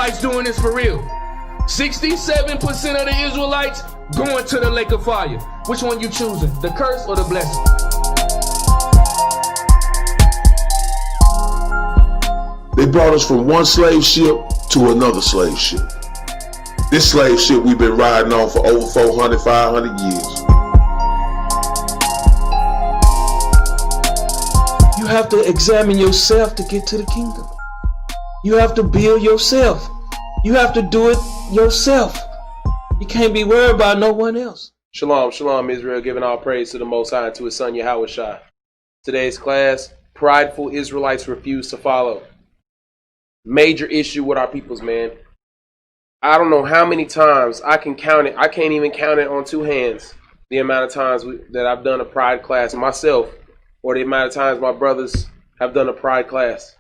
Israelites doing this for real. 67% of the Israelites going to the lake of fire. Which one you choosing? The curse or the blessing? They brought us from one slave ship to another slave ship. This slave ship we've been riding on for over 400, 500 years. You have to examine yourself to get to the kingdom. You have to build yourself. You have to do it yourself. You can't be worried about no one else. Shalom, shalom, Israel, giving all praise to the Most High and to His Son, YAHAWASHI. Today's class, prideful Israelites refuse to follow. Major issue with our peoples, man. I don't know how many times I can count it. I can't even count it on two hands. The amount of times that I've done a pride class myself, or the amount of times my brothers have done a pride class.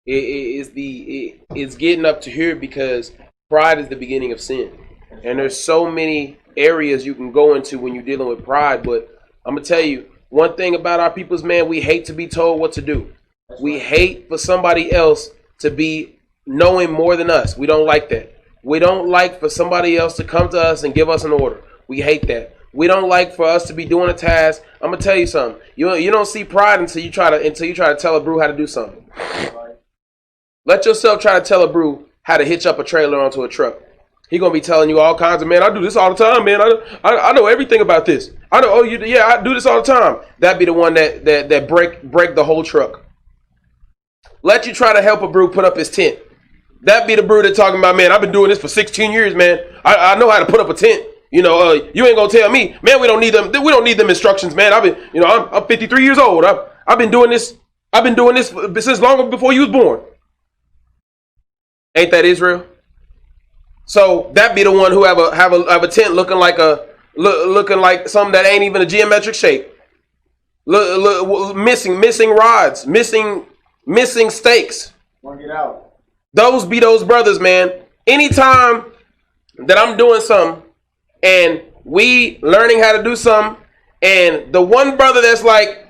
It's getting up to here because pride is the beginning of sin. And there's so many areas you can go into when you're dealing with pride. But I'm going to tell you, one thing about our peoples, man, we hate to be told what to do. We hate for somebody else to be knowing more than us. We don't like that. We don't like for somebody else to come to us and give us an order. We hate that. We don't like for us to be doing a task. I'm gonna tell you something. You don't see pride until you try to tell a brew how to do something. Let yourself try to tell a brew how to hitch up a trailer onto a truck. He gonna be telling you all kinds of, man, I do this all the time, man. I know everything about this. I know. Yeah, I do this all the time. That'd be the one that break the whole truck. Let you try to help a brew put up his tent. That'd be the brew that talking about, man, I've been doing this for 16 years, man. I know how to put up a tent. You know, you ain't gonna tell me, man, we don't need them. We don't need them instructions, man. I'm 53 years old. I've been doing this. I've been doing this since long before you was born. Ain't that Israel? So that be the one who have a tent looking like something that ain't even a geometric shape. Missing rods, missing stakes. Want to get out. Those be those brothers, man. Anytime that I'm doing something and we learning how to do something, and the one brother that's like,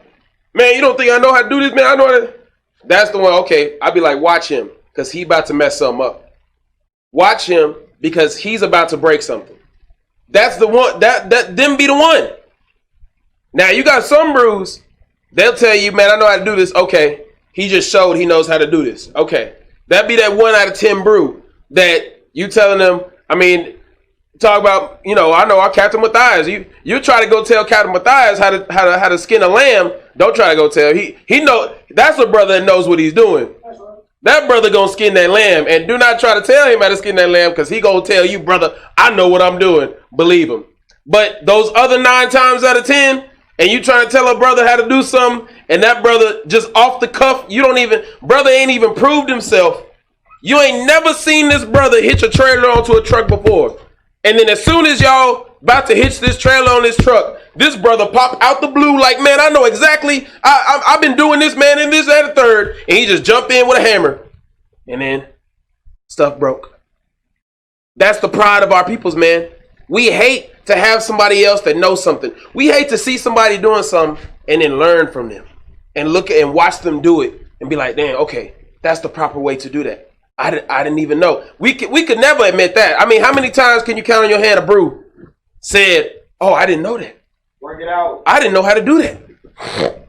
man, you don't think I know how to do this, man? I know how to. That's the one. Okay, I'd be like, watch him, because he about to mess something up. Watch him, because he's about to break something. That's the one. That them be the one. Now you got some brews. They'll tell you, man, I know how to do this. Okay, he just showed he knows how to do this. Okay. That be that 1 out of 10 brew that you telling them. I mean, talk about, I know our Captain Matthias. You try to go tell Captain Matthias how to skin a lamb. Don't try to go tell he know. That's a brother that knows what he's doing. That brother gonna skin that lamb, and do not try to tell him how to skin that lamb, because he gonna tell you, brother, I know what I'm doing. Believe him. But those other 9 times out of 10, and you trying to tell a brother how to do something, and that brother just off the cuff, brother ain't even proved himself. You ain't never seen this brother hitch a trailer onto a truck before. And then as soon as y'all about to hitch this trailer on this truck, this brother pop out the blue like, man, I know exactly. I've been doing this, man, and this, that, and third. And he just jump in with a hammer. And then stuff broke. That's the pride of our peoples, man. We hate to have somebody else that knows something. We hate to see somebody doing something and then learn from them and look at and watch them do it and be like, damn, okay, that's the proper way to do that. I didn't even know. We could never admit that. I mean, how many times can you count on your hand a brew said, oh, I didn't know that. Work it out. I didn't know how to do that.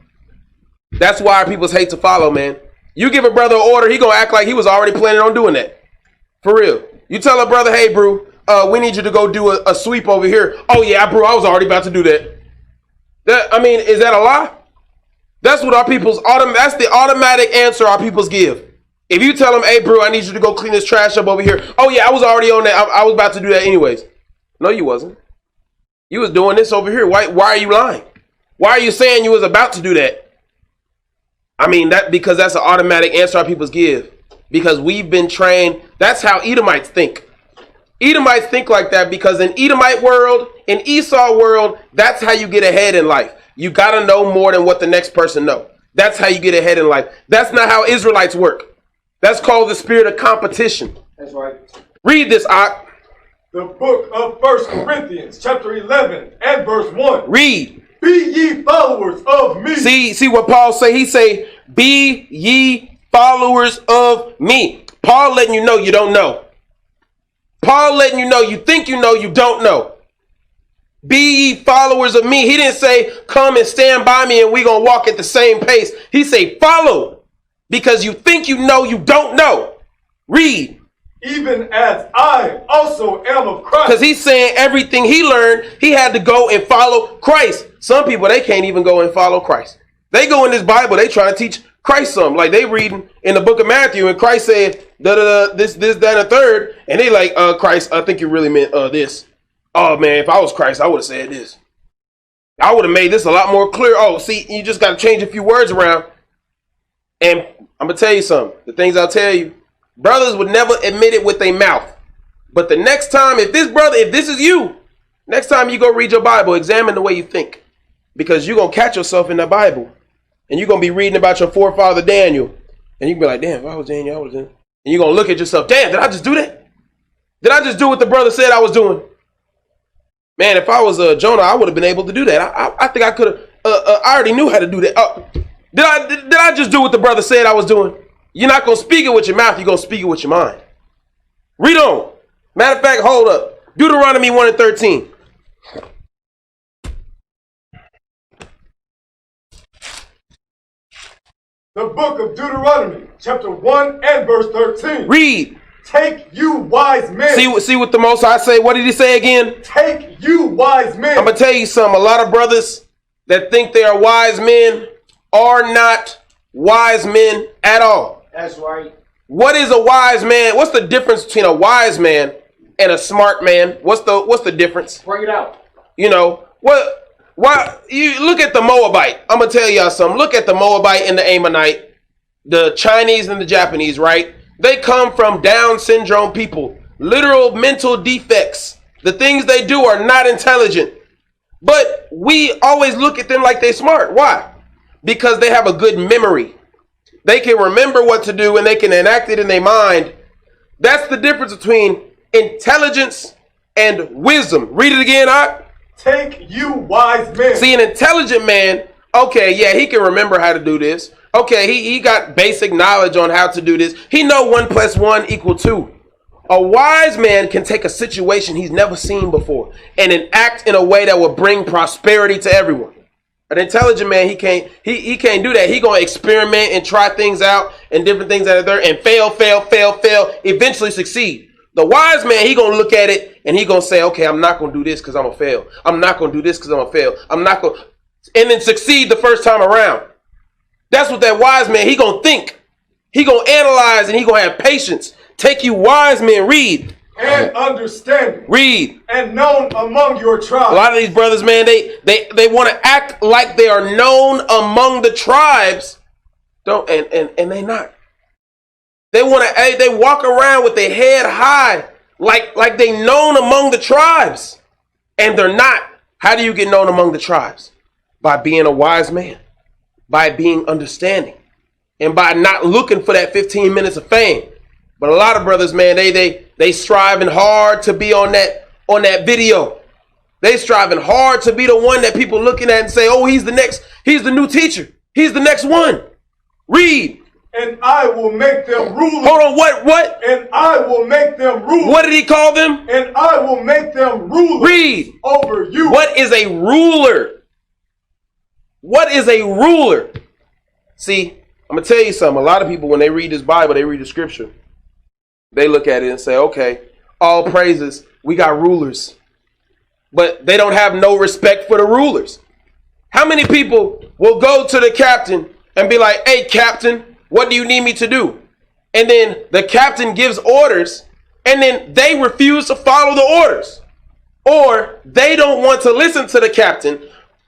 That's why our peoples hate to follow, man. You give a brother an order, he gonna act like he was already planning on doing that. For real. You tell a brother, hey, brew, we need you to go do a sweep over here. Oh, yeah, brew, I was already about to do that. Is that a lie? That's what our peoples, that's the automatic answer our peoples give. If you tell them, hey, brew, I need you to go clean this trash up over here. Oh, yeah, I was already on that. I was about to do that anyways. No, you wasn't. You was doing this over here. Why are you lying? Why are you saying you was about to do that? Because that's an automatic answer our peoples give. Because we've been trained. That's how Edomites think. Edomites think like that because in Edomite world, in Esau world, that's how you get ahead in life. You got to know more than what the next person know. That's how you get ahead in life. That's not how Israelites work. That's called the spirit of competition. That's right. Read this, Ak. The book of 1 Corinthians, chapter 11 and verse 1. Read. Be ye followers of me. See what Paul say? He say, be ye followers of me. Paul letting you know you don't know. Paul letting you know, you think you know, you don't know. Be ye followers of me. He didn't say, come and stand by me and we going to walk at the same pace. He say, follow, because you think you know, you don't know. Read. Even as I also am of Christ. Because he's saying everything he learned, he had to go and follow Christ. Some people, they can't even go and follow Christ. They go in this Bible, they trying to teach Christ something. Like they reading in the book of Matthew, and Christ said, this, that, and a third. And they like, Christ, I think you really meant this. Oh, man, if I was Christ, I would have said this. I would have made this a lot more clear. Oh, see, you just got to change a few words around. And I'm going to tell you something. The things I'll tell you, brothers would never admit it with their mouth. But the next time, if this is you, next time you go read your Bible, examine the way you think. Because you're going to catch yourself in the Bible. And you're going to be reading about your forefather Daniel. And you can be like, damn, if I was Daniel, I was in. And you're going to look at yourself, damn, did I just do that? Did I just do what the brother said I was doing? Man, if I was Jonah, I would have been able to do that. I think I could have. I already knew how to do that. Did I just do what the brother said I was doing? You're not going to speak it with your mouth. You're going to speak it with your mind. Read on. Matter of fact, hold up. Deuteronomy 1 and 13. The book of Deuteronomy, chapter 1 and verse 13. Read. Take you wise men. See what the Most High say? What did he say again? Take you wise men. I'm going to tell you something. A lot of brothers that think they are wise men are not wise men at all. That's right. What is a wise man? What's the difference between a wise man and a smart man? What's the difference? Bring it out. You know, why you look at the Moabite. I'm going to tell y'all something. Look at the Moabite and the Ammonite, the Chinese and the Japanese, right? They come from Down syndrome people, literal mental defects. The things they do are not intelligent. But we always look at them like they're smart. Why? Because they have a good memory. They can remember what to do and they can enact it in their mind. That's the difference between intelligence and wisdom. Read it again, Art. Take you wise men. See, an intelligent man, okay, yeah, he can remember how to do this. Okay, he got basic knowledge on how to do this. He know 1 + 1 = 2. A wise man can take a situation he's never seen before and act in a way that will bring prosperity to everyone. An intelligent man, he can't do that. He gonna experiment and try things out and different things that are there and fail, eventually succeed. The wise man, he gonna look at it and he gonna say, okay, I'm not gonna do this because I'm gonna fail. I'm not gonna do this because I'm gonna fail. I'm not gonna, and then succeed the first time around. That's what that wise man, he gonna think. He gonna analyze and he gonna have patience. Take you wise men, read. And understanding. Read. And known among your tribes. A lot of these brothers, man, they want to act like they are known among the tribes. And they not. They walk around with their head high, like they known among the tribes. And they're not. How do you get known among the tribes? By being a wise man. By being understanding. And by not looking for that 15 minutes of fame. But a lot of brothers, man, they striving hard to be on that video. They striving hard to be the one that people looking at and say, oh, he's the new teacher. He's the next one. Read. And I will make them rulers. Hold on, what? And I will make them rulers. What did he call them? And I will make them rulers. Read. Over you. What is a ruler? What is a ruler? See, I'm going to tell you something. A lot of people, when they read this Bible, they read the scripture. They look at it and say, okay, all praises, we got rulers. But they don't have no respect for the rulers. How many people will go to the captain and be like, hey, captain, what do you need me to do? And then the captain gives orders and then they refuse to follow the orders. Or they don't want to listen to the captain.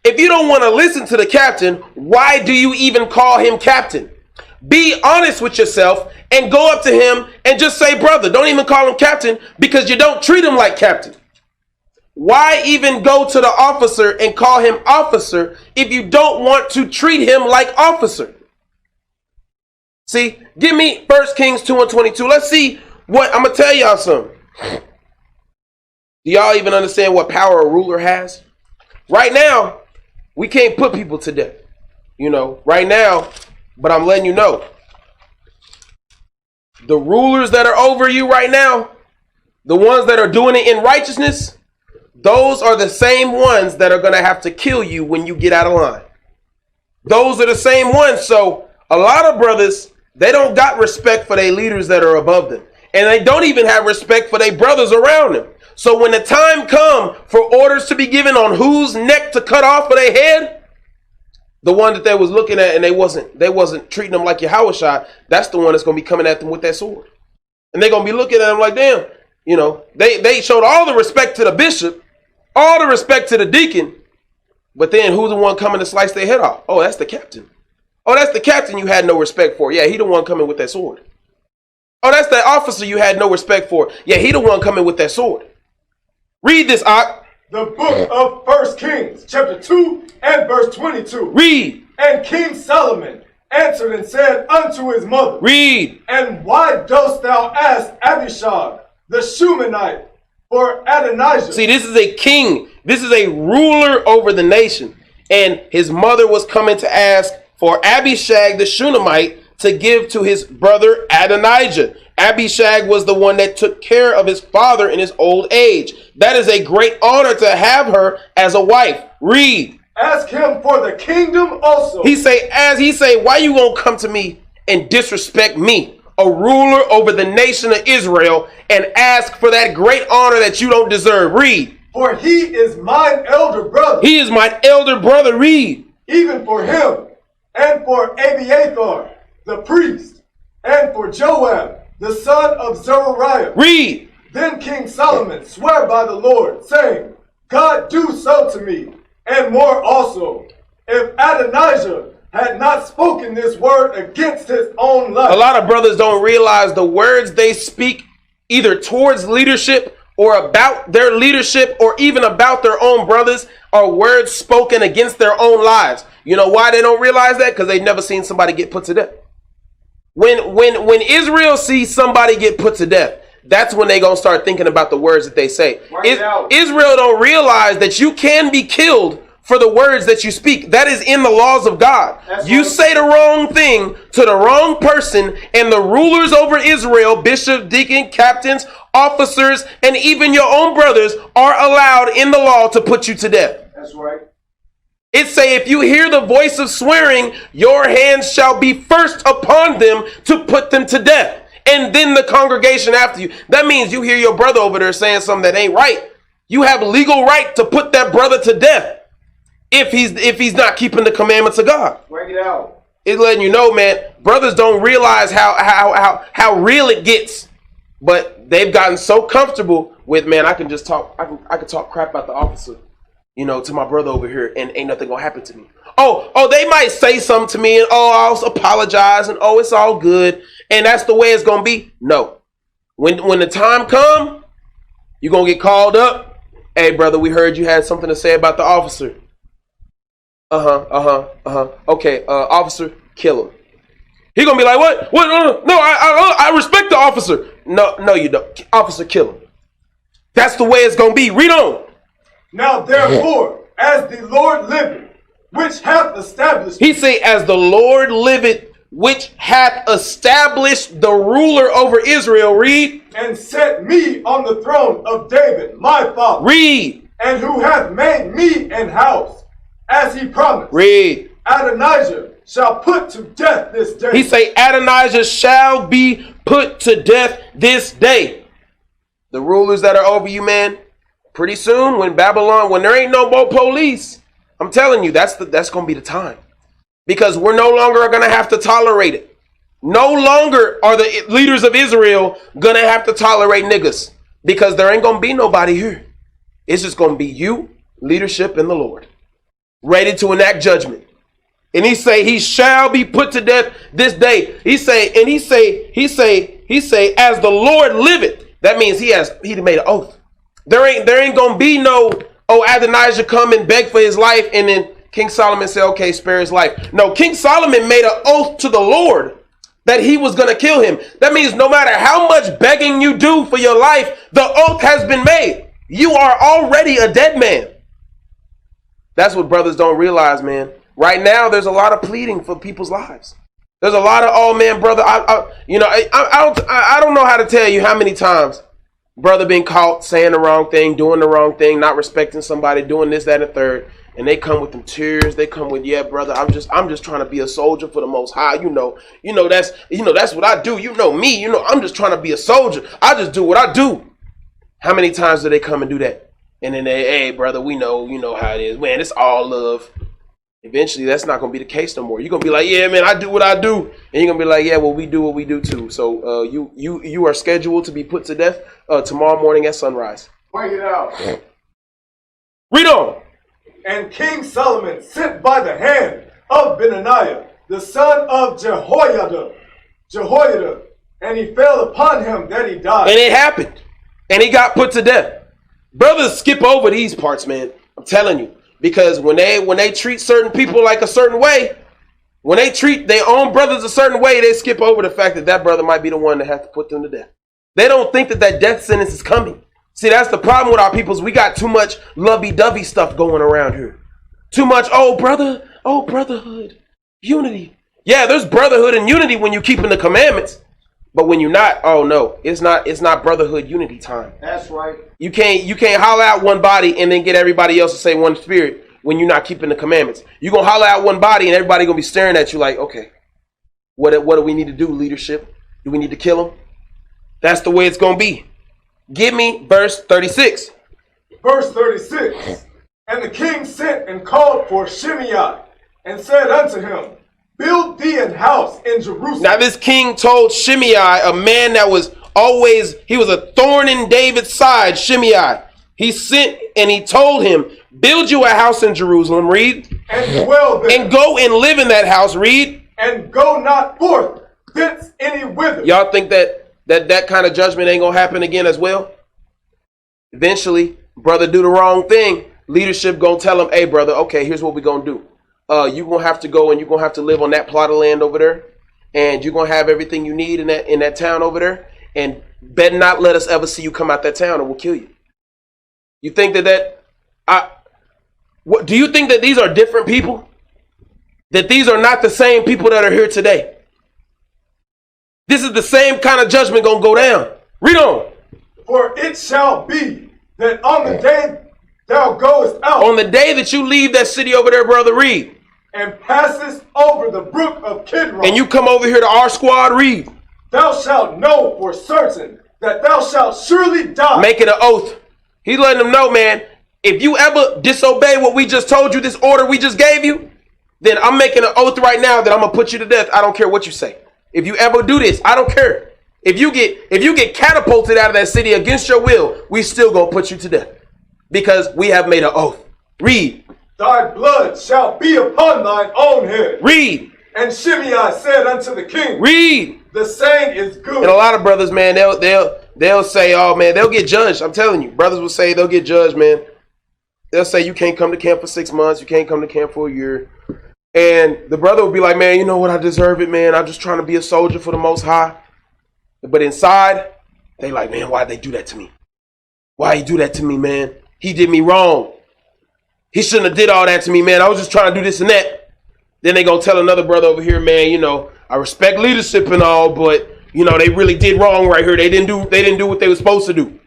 If you don't want to listen to the captain, why do you even call him captain? Be honest with yourself and go up to him and just say, brother, don't even call him captain because you don't treat him like captain. Why even go to the officer and call him officer if you don't want to treat him like officer? See, give me 1 Kings 2 and 22. Let's see what, I'm going to tell y'all something. Do y'all even understand what power a ruler has? Right now, we can't put people to death. You know, right now, but I'm letting you know. The rulers that are over you right now, the ones that are doing it in righteousness, those are the same ones that are going to have to kill you when you get out of line. Those are the same ones. So a lot of brothers, they don't got respect for their leaders that are above them. And they don't even have respect for their brothers around them. So when the time come for orders to be given on whose neck to cut off for their head, the one that they was looking at and they wasn't treating them like YAHAWASHI, that's the one that's going to be coming at them with that sword. And they're going to be looking at them like, damn, you know, they showed all the respect to the bishop, all the respect to the deacon, but then who's the one coming to slice their head off? Oh, that's the captain. Oh, that's the captain you had no respect for. Yeah, he the one coming with that sword. Oh, that's the officer you had no respect for. Yeah, he the one coming with that sword. Read this, Ak. The book of 1 Kings, chapter 2 and verse 22. Read. And King Solomon answered and said unto his mother, Read. And why dost thou ask Abishag the Shumanite for Adonijah? See, this is a king. This is a ruler over the nation. And his mother was coming to ask for Abishag the Shunammite to give to his brother Adonijah. Abishag was the one that took care of his father in his old age. That is a great honor to have her as a wife. Read. Ask him for the kingdom also. He say, why you gonna come to me and disrespect me, a ruler over the nation of Israel, and ask for that great honor that you don't deserve? Read. For he is mine elder brother. He is my elder brother. Read. Even for him, and for Abiathar, the priest, and for Joab, the son of Zeruiah. Read. Then King Solomon sware by the Lord, saying, God do so to me, and more also, if Adonijah had not spoken this word against his own life. A lot of brothers don't realize the words they speak either towards leadership or about their leadership or even about their own brothers are words spoken against their own lives. You know why they don't realize that? Because they've never seen somebody get put to death. When Israel sees somebody get put to death, that's when they gonna start thinking about the words that they say. Israel don't realize that you can be killed for the words that you speak. That is in the laws of God. You say the wrong thing to the wrong person, and the rulers over Israel, bishop, deacon, captains, officers, and even your own brothers are allowed in the law to put you to death. That's right. It say, if you hear the voice of swearing, your hands shall be first upon them to put them to death. And then the congregation after you. That means you hear your brother over there saying something that ain't right. You have legal right to put that brother to death if he's not keeping the commandments of God. Break it out. It's letting you know, man, brothers don't realize how real it gets. But they've gotten so comfortable with, man, I can just talk, I can talk crap about the officer, you know, to my brother over here, and ain't nothing gonna happen to me. Oh, they might say something to me, and I'll apologize, and it's all good, and that's the way it's gonna be. No, when the time come, you're gonna get called up. Hey, brother, we heard you had something to say about the officer. Okay, officer, kill him. He gonna be like, what? No, I respect the officer. No, you don't. Officer, kill him. That's the way it's gonna be. Read on. Now therefore, as the Lord liveth, which hath established. He say, as the Lord liveth, which hath established the ruler over Israel. Read. And set me on the throne of David, my father. Read. And who hath made me an house, as he promised. Read. Adonijah shall put to death this day. He say, Adonijah shall be put to death this day. The rulers that are over you, man, pretty soon when there ain't no more police, I'm telling you, that's going to be the time. Because we're no longer going to have to tolerate it. No longer are the leaders of Israel going to have to tolerate niggas. Because there ain't going to be nobody here. It's just going to be you, leadership, and the Lord. Ready to enact judgment. And he say, he shall be put to death this day. He say, as the Lord liveth. That means he made an oath. There ain't gonna be no, Adonijah come and beg for his life, and then King Solomon said, okay, spare his life. No, King Solomon made an oath to the Lord that he was gonna kill him. That means no matter how much begging you do for your life, the oath has been made. You are already a dead man. That's what brothers don't realize, man. Right now, there's a lot of pleading for people's lives. There's a lot of, man, brother, I don't know how to tell you how many times Brother been caught saying the wrong thing, doing the wrong thing, not respecting somebody, doing this, that, and the third. And they come with them tears. They come with, yeah, brother, I'm just trying to be a soldier for the Most High. That's what I do. You know me. I'm just trying to be a soldier. I just do what I do. How many times do they come and do that? And then hey, brother, you know how it is. Man, it's all love. Eventually, that's not going to be the case no more. You're going to be like, yeah, man, I do what I do. And you're going to be like, yeah, well, we do what we do too. So you are scheduled to be put to death tomorrow morning at sunrise. Bring it out. Read on. And King Solomon sent by the hand of Benaiah, the son of Jehoiada, and he fell upon him that he died. And it happened. And he got put to death. Brothers skip over these parts, man. I'm telling you. Because when they treat certain people like a certain way, when they treat their own brothers a certain way, they skip over the fact that brother might be the one that has to put them to death. They don't think that death sentence is coming. See, that's the problem with our peoples. We got too much lovey-dovey stuff going around here. Too much, brotherhood, unity. Yeah, there's brotherhood and unity when you're keeping the commandments. But when you're not, oh no, it's not brotherhood unity time. That's right. You can't holler out one body and then get everybody else to say one spirit when you're not keeping the commandments. You're going to holler out one body and everybody going to be staring at you like, okay, what do we need to do, leadership? Do we need to kill them? That's the way it's going to be. Give me verse 36. Verse 36. And the king sent and called for Shimei and said unto him, build thee an house in Jerusalem. Now this king told Shimei, a man that was he was a thorn in David's side, Shimei. He sent and he told him, build you a house in Jerusalem, read. And dwell there. And go and live in that house, read. And go not forth thence any whither. Y'all think that kind of judgment ain't gonna happen again as well? Eventually, brother do the wrong thing. Leadership gonna tell him, hey brother, okay, here's what we gonna do. You're gonna have to go and you're gonna have to live on that plot of land over there, and you're gonna have everything you need in that town over there, and better not let us ever see you come out that town or we'll kill you. You think do you think that these are different people? That these are not the same people that are here today? This is the same kind of judgment gonna go down. Read on. For it shall be that on the day thou goest out. On the day that you leave that city over there, brother, read. And passest over the brook of Kidron. And you come over here to our squad, read. Thou shalt know for certain that thou shalt surely die. Make it an oath. He's letting them know, man, if you ever disobey what we just told you, this order we just gave you, then I'm making an oath right now that I'm going to put you to death. I don't care what you say. If you ever do this, I don't care. If you get catapulted out of that city against your will, we still going to put you to death. Because we have made an oath. Read. Thy blood shall be upon thine own head. Read. And Shimei said unto the king. Read. The saying is good. And a lot of brothers, man, they'll say, oh man, they'll get judged. I'm telling you, brothers will say they'll get judged, man. They'll say you can't come to camp for 6 months, you can't come to camp for a year. And the brother will be like, man, you know what, I deserve it, man. I'm just trying to be a soldier for the Most High. But inside, they like, man, why'd they do that to me? Why he do that to me, man? He did me wrong. He shouldn't have did all that to me, man. I was just trying to do this and that. Then they gonna tell another brother over here, man, you know, I respect leadership and all, but you know, they really did wrong right here. They didn't do what they were supposed to do.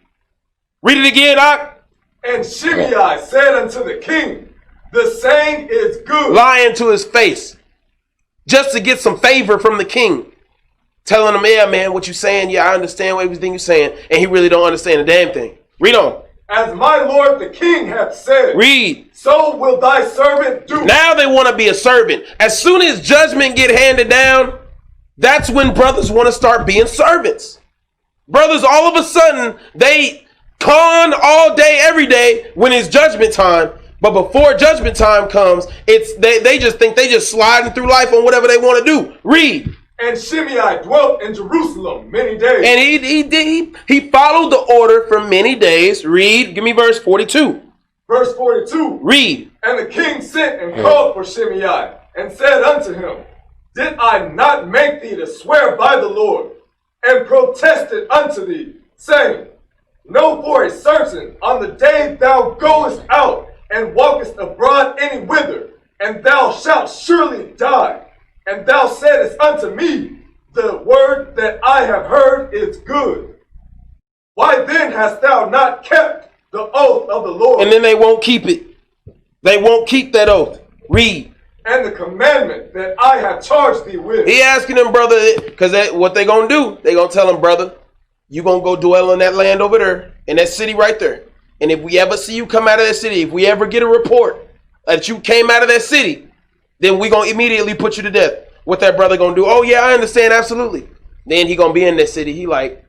Read it again, Doc. And Shimei said unto the king, the saying is good. Lying to his face. Just to get some favor from the king. Telling him, yeah, man, what you saying? Yeah, I understand everything you're saying. And he really don't understand a damn thing. Read on. As my lord the king hath said. Read. So will thy servant do. Now they want to be a servant. As soon as judgment get handed down, that's when brothers want to start being servants. Brothers, all of a sudden, they con all day, every day when it's judgment time. But before judgment time comes, they just think they just sliding through life on whatever they want to do. Read. And Shimei dwelt in Jerusalem many days. And he followed the order for many days. Read. Give me verse 42. Verse 42. Read. And the king sent and called for Shimei and said unto him, did I not make thee to swear by the Lord, and protested unto thee, saying, know for a certain on the day thou goest out and walkest abroad any whither, and thou shalt surely die. And thou saidest unto me, the word that I have heard is good. Why then hast hast thou not kept the oath of the Lord? And then they won't keep it. They won't keep that oath. Read. And the commandment that I have charged thee with. He asking them, brother, because what they going to do, they going to tell him, brother, you going to go dwell in that land over there, in that city right there. And if we ever see you come out of that city, if we ever get a report that you came out of that city, then we going to immediately put you to death. What that brother going to do? Oh, yeah, I understand, absolutely. Then he going to be in that city. He like,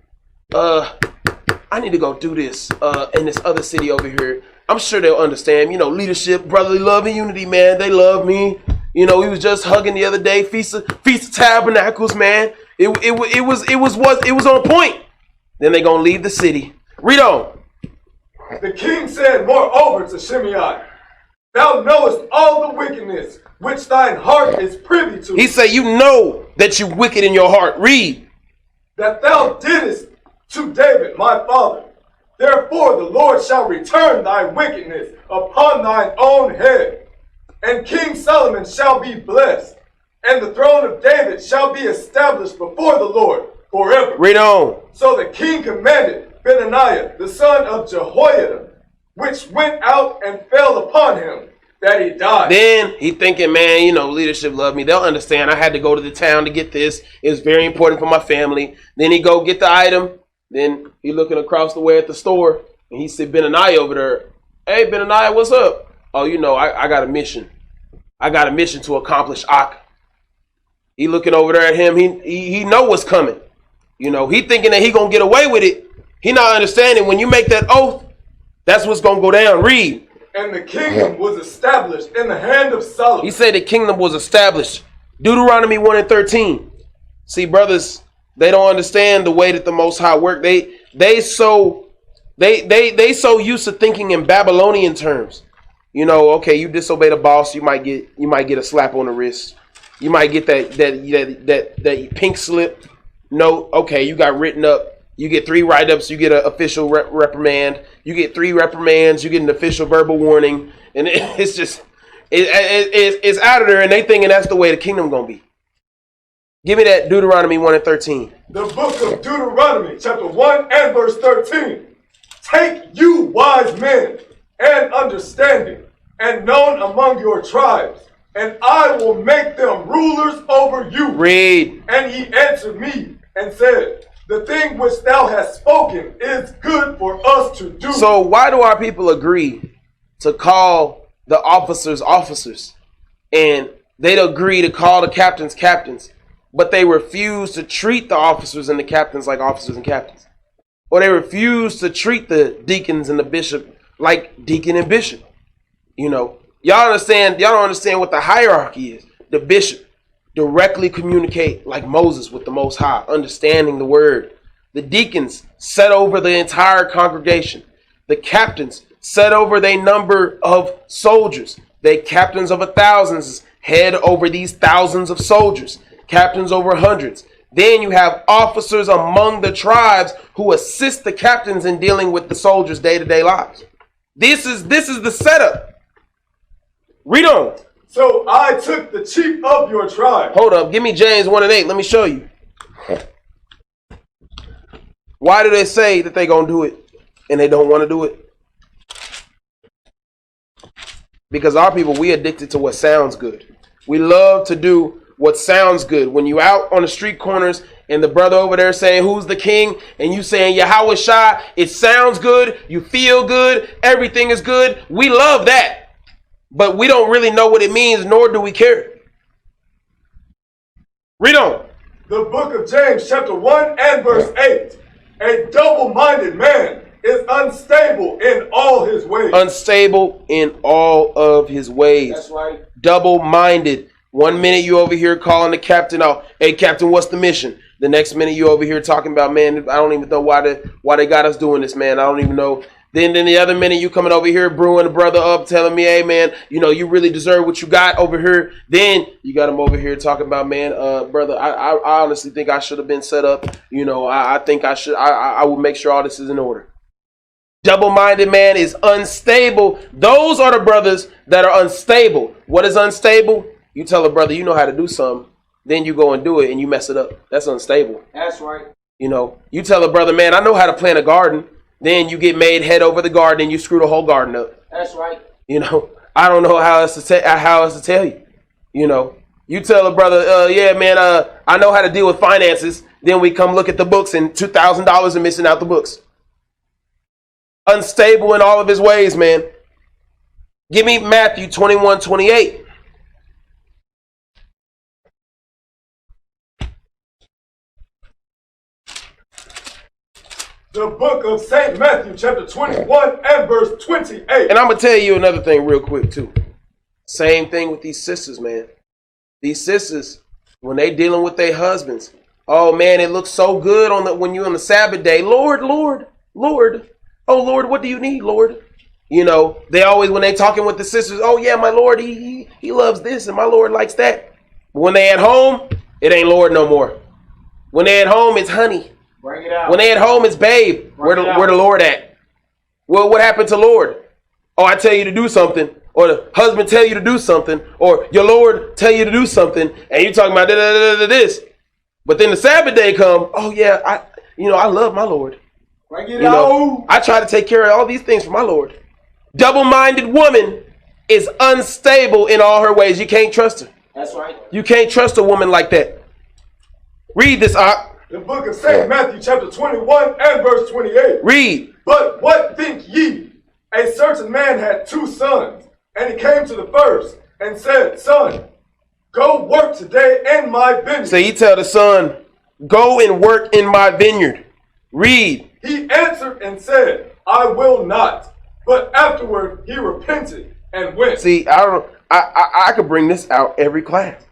I need to go do this in this other city over here. I'm sure they'll understand, you know, leadership, brotherly love and unity, man. They love me. You know, we was just hugging the other day, Feast of Tabernacles, man. It was on point. Then they gonna leave the city. Read on. The king said moreover to Shimei, thou knowest all the wickedness which thine heart is privy to. He said, you know that you wicked in your heart. Read. That thou didst to David my father. Therefore the Lord shall return thy wickedness upon thine own head. And King Solomon shall be blessed, and the throne of David shall be established before the Lord forever. Read on. So the king commanded Benaiah, the son of Jehoiada, which went out and fell upon him, that he died. Then he thinking, man, you know, leadership love me. They'll understand. I had to go to the town to get this. It's very important for my family. Then he go get the item. Then he looking across the way at the store, and he said, Benaiah over there. Hey, Benaiah, what's up? Oh, you know, I got a mission. I got a mission to accomplish. He looking over there at him. He know what's coming. You know, he thinking that he gonna get away with it. He not understanding when you make that oath, that's what's gonna go down. Read. And the kingdom was established in the hand of Solomon. He said the kingdom was established. Deuteronomy 1:13. See, brothers, they don't understand the way that the Most High work. They so used to thinking in Babylonian terms. You know, okay, you disobey the boss, you might get a slap on the wrist. You might get that pink slip note. Okay, you got written up. You get 3 write-ups. You get an official reprimand. You get 3 reprimands. You get an official verbal warning, and it's just it's out of there. And they thinking that's the way the kingdom gonna be. Give me that Deuteronomy 1:13. The book of Deuteronomy, chapter 1 and verse 13. Take you wise men and understanding and known among your tribes, and I will make them rulers over you. Read. And he answered me and said, the thing which thou hast spoken is good for us to do. So why do our people agree to call the officers officers, and they'd agree to call the captains captains, but they refuse to treat the officers and the captains like officers and captains? Or they refuse to treat the deacons and the bishop like deacon and bishop. You know, y'all don't understand what the hierarchy is. The bishop directly communicate like Moses with the Most High, understanding the word. The deacons set over the entire congregation. The captains set over their number of soldiers. They captains of 1,000s head over these thousands of soldiers. Captains over hundreds. Then you have officers among the tribes who assist the captains in dealing with the soldiers' day-to-day lives. This is the setup. Read on. So I took the chief of your tribe. Hold up. Give me James 1:8. Let me show you. Why do they say that they gonna do it and they don't want to do it? Because our people, we addicted to what sounds good. We love to do what sounds good. When you out on the street corners and the brother over there saying, who's the king? And you saying, YAHAWASHI, it sounds good. You feel good. Everything is good. We love that. But we don't really know what it means, nor do we care. Read on. The book of James, chapter 1 and verse 8. A double-minded man is unstable in all his ways. Unstable in all of his ways. That's right. Double-minded. 1 minute you over here calling the captain out. Hey, captain, what's the mission? The next minute you over here talking about, man, I don't even know why they got us doing this, man. I don't even know. Then the other minute you coming over here brewing the brother up, telling me, hey, man, you know, you really deserve what you got over here. Then you got him over here talking about, man, brother, I honestly think I should have been set up. You know, I think I should. I will make sure all this is in order. Double-minded man is unstable. Those are the brothers that are unstable. What is unstable? You tell a brother you know how to do something, then you go and do it and you mess it up. That's unstable. That's right. You know, you tell a brother, man, I know how to plant a garden. then you get made head over the garden and you screw the whole garden up. That's right. You know, I don't know how else to tell you. You know, you tell a brother, yeah, man, I know how to deal with finances. Then we come look at the books and $2,000 are missing out the books. Unstable in all of his ways, man. Give me Matthew 21:28. The book of St. Matthew, chapter 21 and verse 28. And I'm going to tell you another thing real quick, too. Same thing with these sisters, man. These sisters, when they dealing with their husbands, oh, man, it looks so good when you're on the Sabbath day. Lord, Lord, Lord. Oh, Lord, what do you need, Lord? You know, they always, when they talking with the sisters, oh, yeah, my Lord, he loves this and my Lord likes that. But when they at home, it ain't Lord no more. When they at home, it's honey. Bring it out. When they at home, it's babe. Where the Lord at? Well, what happened to Lord? Oh, I tell you to do something. Or the husband tell you to do something. Or your Lord tell you to do something. And you talking about this. But then the Sabbath day come. Oh, yeah, I love my Lord. Bring it out. I try to take care of all these things for my Lord. Double-minded woman is unstable in all her ways. You can't trust her. That's right. You can't trust a woman like that. Read this, The book of St. Matthew, chapter 21 and verse 28. Read. But what think ye? A certain man had 2 sons, and he came to the first and said, Son, go work today in my vineyard. So he tell the son, go and work in my vineyard. Read. He answered and said, I will not. But afterward he repented and went. See, I could bring this out every class.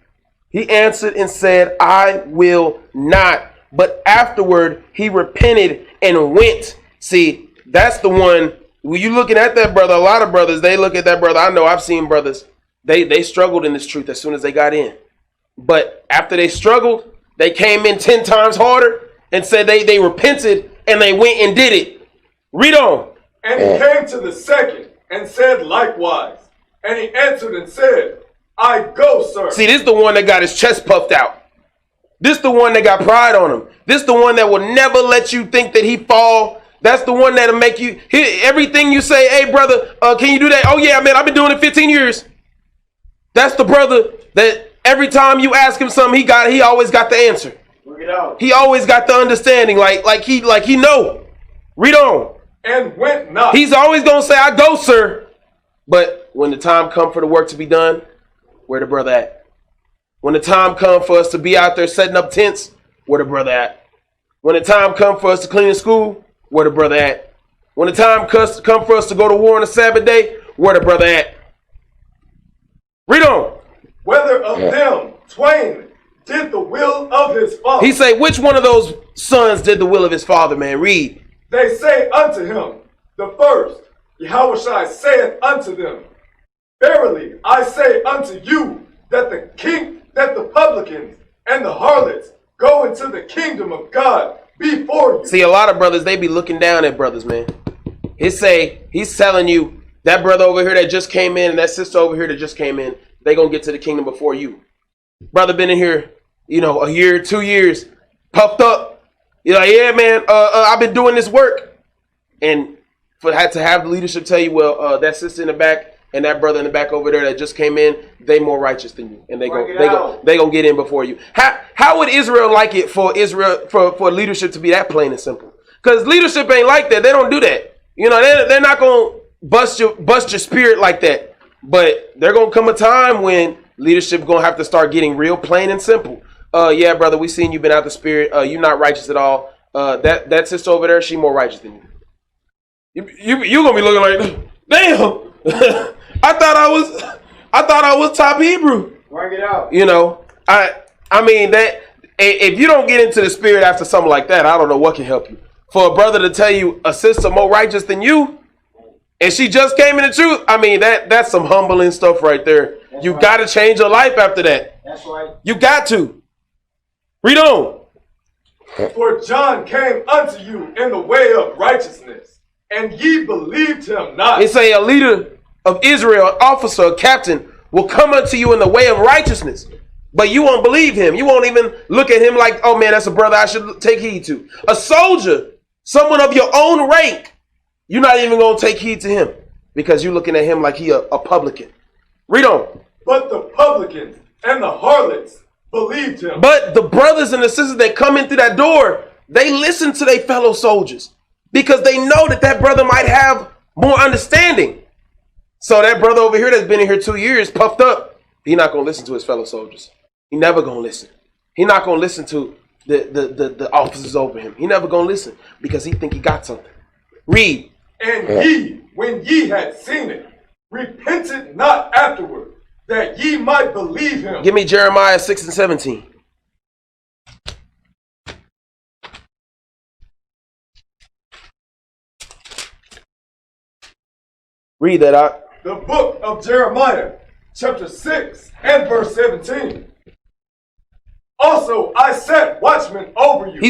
He answered and said, I will not. But afterward he repented and went. See, that's the one. When you looking at that brother, a lot of brothers, they look at that brother. I know I've seen brothers. They struggled in this truth as soon as they got in. But after they struggled, they came in 10 times harder and said they repented and they went and did it. Read on. And he came to the second and said likewise. And he answered and said, I go, sir. See, this is the one that got his chest puffed out. This the one that got pride on him. This the one that will never let you think that he fall. That's the one that'll make you everything you say. Hey, brother, can you do that? Oh, yeah, man, I've been doing it 15 years. That's the brother that every time you ask him something, he always got the answer. Work it out. He always got the understanding, like he know. Read on. And went not. He's always gonna say, I go, sir. But when the time come for the work to be done, where the brother at? When the time come for us to be out there setting up tents, where the brother at? When the time come for us to clean the school, where the brother at? When the time come for us to go to war on a Sabbath day, where the brother at? Read on. Whether of them twain did the will of his father. He say, which one of those sons did the will of his father, man? Read. They say unto him, the first, YAHAWASHI saith unto them, Verily I say unto you, that the publicans and the harlots go into the kingdom of God before you. See, a lot of brothers, they be looking down at brothers, man. He's telling you, that brother over here that just came in and that sister over here that just came in, they gonna get to the kingdom before you. Brother been in here, a year, 2 years, puffed up. You're like, yeah, man, I've been doing this work. And had to have the leadership tell you, well, that sister in the back and that brother in the back over there that just came in, they more righteous than you, and they gonna get in before you. How would Israel like it for leadership to be that plain and simple? Because leadership ain't like that. They don't do that. They're not gonna bust your spirit like that. But there gonna come a time when leadership gonna have to start getting real plain and simple. Yeah, brother, we seen you been out the spirit. You're not righteous at all. That sister over there, she more righteous than you. You gonna be looking like, damn. I thought I was top Hebrew. Work it out. I mean that if you don't get into the spirit after something like that, I don't know what can help you. For a brother to tell you a sister more righteous than you, and she just came in the truth, I mean that's some humbling stuff right there. You got to change your life after that. That's right. You got to. Read on. For John came unto you in the way of righteousness, and ye believed him not. It say a leader of Israel, an officer, a captain, will come unto you in the way of righteousness, but you won't believe him. You won't even look at him like, oh man, that's a brother I should take heed to. A soldier, someone of your own rank, You're not even going to take heed to him because you're looking at him like he a publican. Read on. But the publicans and the harlots believed him. But the brothers and the sisters that come in through that door, they listen to their fellow soldiers because they know that that brother might have more understanding. So that brother over here that's been in here 2 years, puffed up, he's not going to listen to his fellow soldiers. He never going to listen. He's not going to listen to the officers over him. He never going to listen because he think he got something. Read. And ye, when ye had seen it, repented not afterward, that ye might believe him. Give me Jeremiah 6 and 17. Read that out. The book of Jeremiah, chapter 6 and verse 17. Also I set watchmen over you.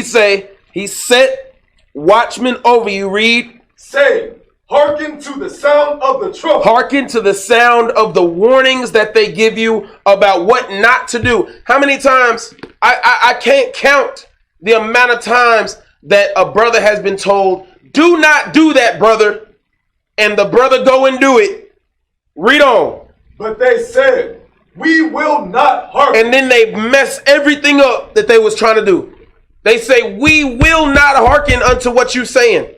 He set watchmen over you. Read. Saying, hearken to the sound of the trumpet. Hearken to the sound of the warnings that they give you about what not to do. How many times, I can't count the amount of times that a brother has been told, do not do that, brother. And the brother go and do it. Read on. But they said, we will not hearken. And then they mess everything up that they was trying to do. They say, we will not hearken unto what you're saying.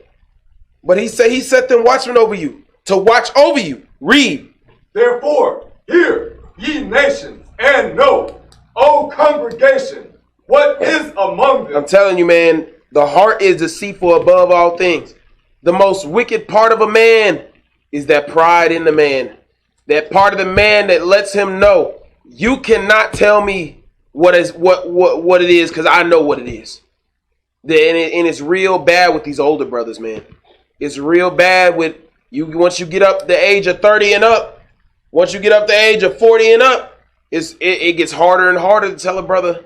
But he said he set them watchmen over you to watch over you. Read. Therefore, hear, ye nations, and know, O congregation, what is among them. I'm telling you, man, the heart is deceitful above all things. The most wicked part of a man is that pride in the man. That part of the man that lets him know, you cannot tell me what it is because I know what it is. And it's real bad with these older brothers, man. It's real bad with you once you get up the age of 30 and up. Once you get up the age of 40 and up, it gets harder and harder to tell a brother.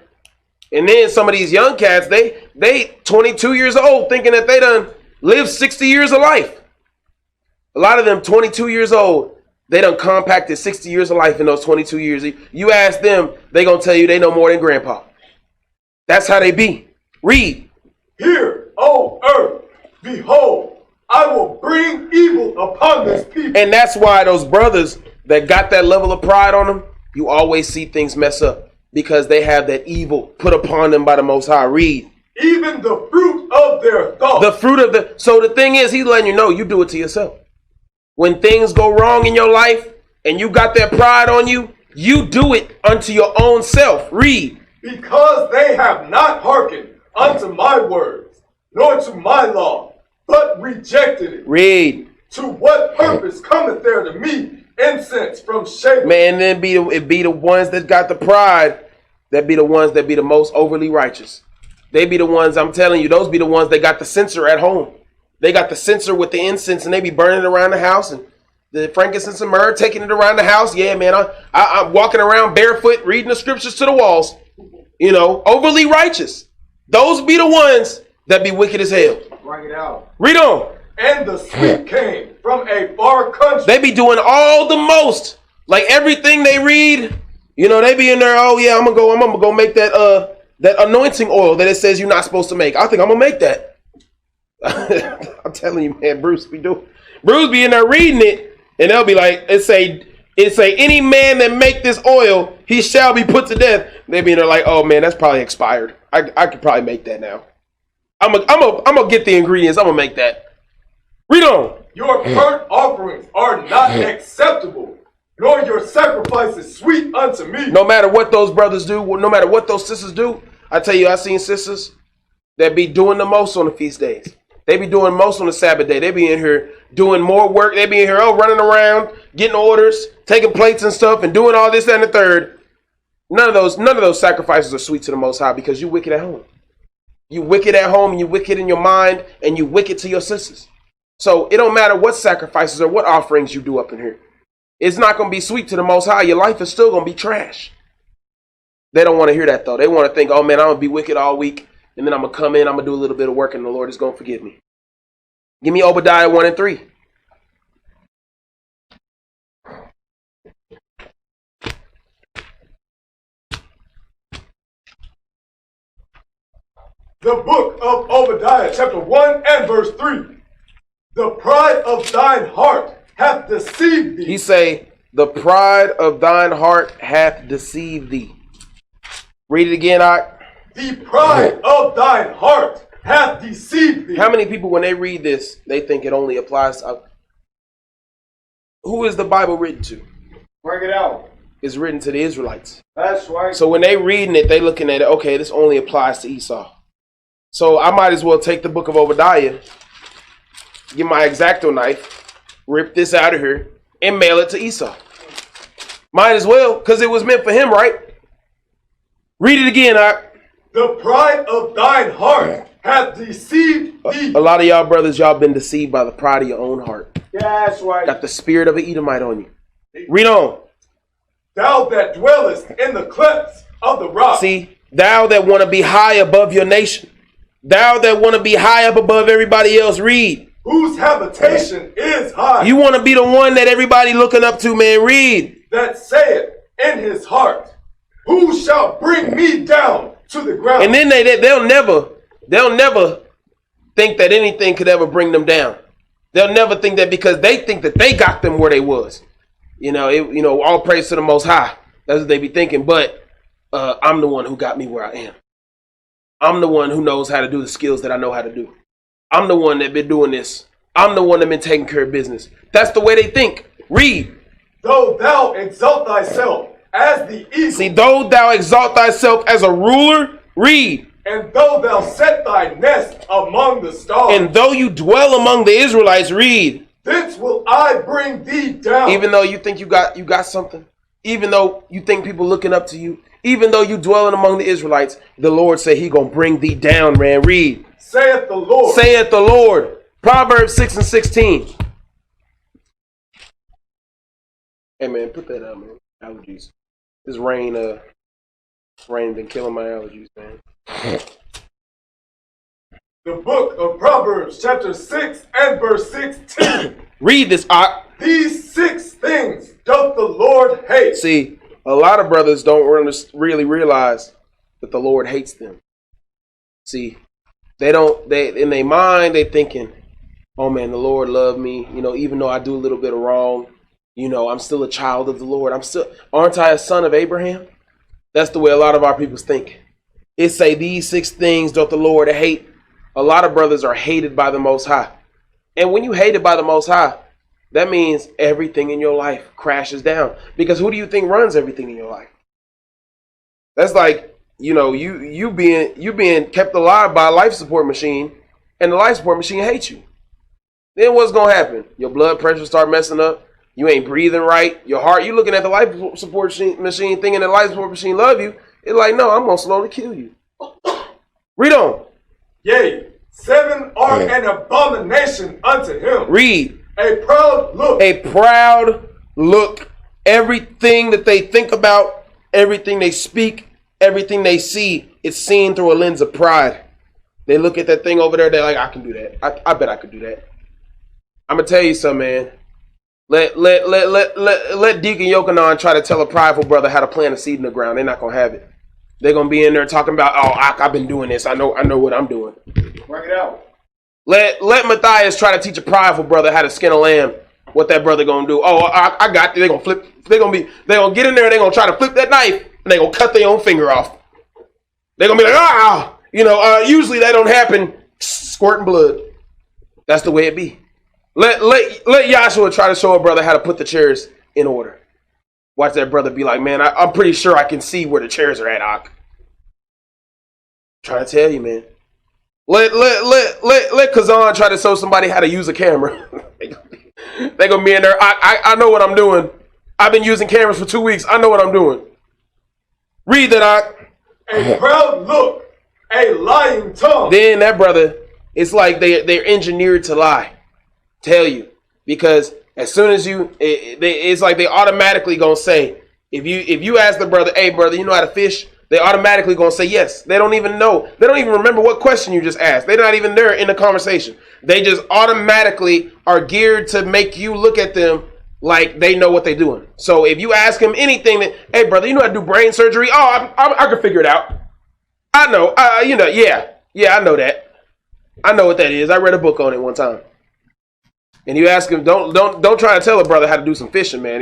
And then some of these young cats, they 22 years old thinking that they done lived 60 years of life. A lot of them 22 years old. They done compacted 60 years of life in those 22 years. You ask them, they gonna tell you they know more than grandpa. That's how they be. Read. Hear, O earth, behold, I will bring evil upon this people. And that's why those brothers that got that level of pride on them, you always see things mess up because they have that evil put upon them by the Most High. Read. Even the fruit of their thoughts. The fruit of the... So the thing is, he's letting you know you do it to yourself. When things go wrong in your life and you got that pride on you, you do it unto your own self. Read. Because they have not hearkened unto my words, nor to my law, but rejected it. Read. To what purpose cometh there to me incense from Sheba? Man, then it be the ones that got the pride that be the ones that be the most overly righteous. They be the ones, I'm telling you, those be the ones that got the censer at home. They got the censer with the incense and they be burning it around the house and the frankincense and myrrh, taking it around the house. Yeah, man, I'm walking around barefoot, reading the scriptures to the walls. You know, overly righteous. Those be the ones that be wicked as hell. Bring it out. Read on. And the sweet came from a far country. They be doing all the most. Like everything they read, you know, they be in there, oh yeah, I'm gonna go make that anointing oil that it says you're not supposed to make. I think I'm gonna make that. I'm telling you, man, Bruce be in there reading it, and they'll be like, it say any man that make this oil, he shall be put to death. They be in there like, oh man, that's probably expired. I could probably make that now. I'm gonna get the ingredients. I'm gonna make that. Read on. Your burnt offerings are not acceptable, nor your sacrifices sweet unto me. No matter what those brothers do, no matter what those sisters do, I tell you, I seen sisters that be doing the most on the feast days. They be doing most on the Sabbath day. They be in here doing more work. They be in here, running around, getting orders, taking plates and stuff, and doing all this and the third. None of those sacrifices are sweet to the Most High because you wicked at home. You wicked at home, and you wicked in your mind, and you wicked to your sisters. So it don't matter what sacrifices or what offerings you do up in here. It's not going to be sweet to the Most High. Your life is still going to be trash. They don't want to hear that, though. They want to think, oh, man, I'm going to be wicked all week. And then I'm going to come in, I'm going to do a little bit of work, and the Lord is going to forgive me. Give me Obadiah 1 and 3. The book of Obadiah, chapter 1 and verse 3. The pride of thine heart hath deceived thee. He say, the pride of thine heart hath deceived thee. Read it again, The pride of thine heart hath deceived thee. How many people, when they read this, they think it only applies to... Who is the Bible written to? Bring it out. It's written to the Israelites. That's right. So when they reading it, they looking at it, okay, this only applies to Esau. So I might as well take the book of Obadiah, get my X-Acto knife, rip this out of here, and mail it to Esau. Might as well, because it was meant for him, right? Read it again, The pride of thine heart hath deceived thee. A lot of y'all brothers, y'all been deceived by the pride of your own heart. Yeah, that's right. Got the spirit of an Edomite on you. Read on. Thou that dwellest in the clefts of the rock. See, thou that want to be high above your nation. Thou that want to be high up above everybody else. Read. Whose habitation is high. You want to be the one that everybody looking up to, man. Read. That saith in his heart, who shall bring me down to the ground? And then they'll never think that anything could ever bring them down. They'll never think that, because they think that they got them where they was. All praise to the Most High. That's what they be thinking. But I'm the one who got me where I am. I'm the one who knows how to do the skills that I know how to do. I'm the one that been doing this. I'm the one that been taking care of business. That's the way they think. Read. Though thou exalt thyself as the eagle. See, though thou exalt thyself as a ruler. Read. And though thou set thy nest among the stars. And though you dwell among the Israelites. Read. Thence will I bring thee down. Even though you think you got something. Even though you think people looking up to you. Even though you dwelling among the Israelites. The Lord say he gonna bring thee down, man. Read. Saith the Lord. Saith the Lord. Proverbs 6:16. Hey man, put that out, man. Allergies. This rain been killing my allergies, man. The book of Proverbs, chapter 6 and verse 16. Read this. These 6 things doth the Lord hate. See, a lot of brothers don't really realize that the Lord hates them. See, they in their mind, they thinking, oh man, the Lord loved me. Even though I do a little bit of wrong, I'm still a child of the Lord. Aren't I a son of Abraham? That's the way a lot of our people think. It say these 6 things doth the Lord hate. A lot of brothers are hated by the Most High. And when you hated by the Most High, that means everything in your life crashes down. Because who do you think runs everything in your life? That's like, you being kept alive by a life support machine, and the life support machine hates you. Then what's going to happen? Your blood pressure start messing up. You ain't breathing right. Your heart, you looking at the life support machine thinking the life support machine love you. It's like, no, I'm going to slowly kill you. Read on. Yea, 7 are an abomination unto him. Read. A proud look. A proud look. Everything that they think about, everything they speak, everything they see, it's seen through a lens of pride. They look at that thing over there, they're like, I can do that. I bet I could do that. I'm going to tell you something, man. Let Deacon Yochanan try to tell a prideful brother how to plant a seed in the ground. They're not going to have it. They're going to be in there talking about, oh, I've been doing this. I know what I'm doing. Bring it out. Let Matthias try to teach a prideful brother how to skin a lamb. What that brother going to do? Oh, I got you. They're going to flip. They're going to get in there. They're going to try to flip that knife, and they're going to cut their own finger off. They're going to be like, usually that don't happen. Squirting blood. That's the way it be. Let Yahshua try to show a brother how to put the chairs in order. Watch that brother be like, man, I'm pretty sure I can see where the chairs are at, Ak. Trying to tell you, man. Let Kazan try to show somebody how to use a camera. They're going to be in there. I know what I'm doing. I've been using cameras for 2 weeks. I know what I'm doing. Read that, Ak. A proud look. A lying tongue. Then that brother, it's like they're engineered to lie. Tell you. Because as soon as it's like they automatically going to say, if you ask the brother, hey, brother, you know how to fish? They automatically going to say yes. They don't even know. They don't even remember what question you just asked. They're not even there in the conversation. They just automatically are geared to make you look at them like they know what they're doing. So if you ask them anything that, hey, brother, you know how to do brain surgery? Oh, I can figure it out. I know. Yeah, I know that. I know what that is. I read a book on it one time. And you ask him, don't try to tell a brother how to do some fishing, man.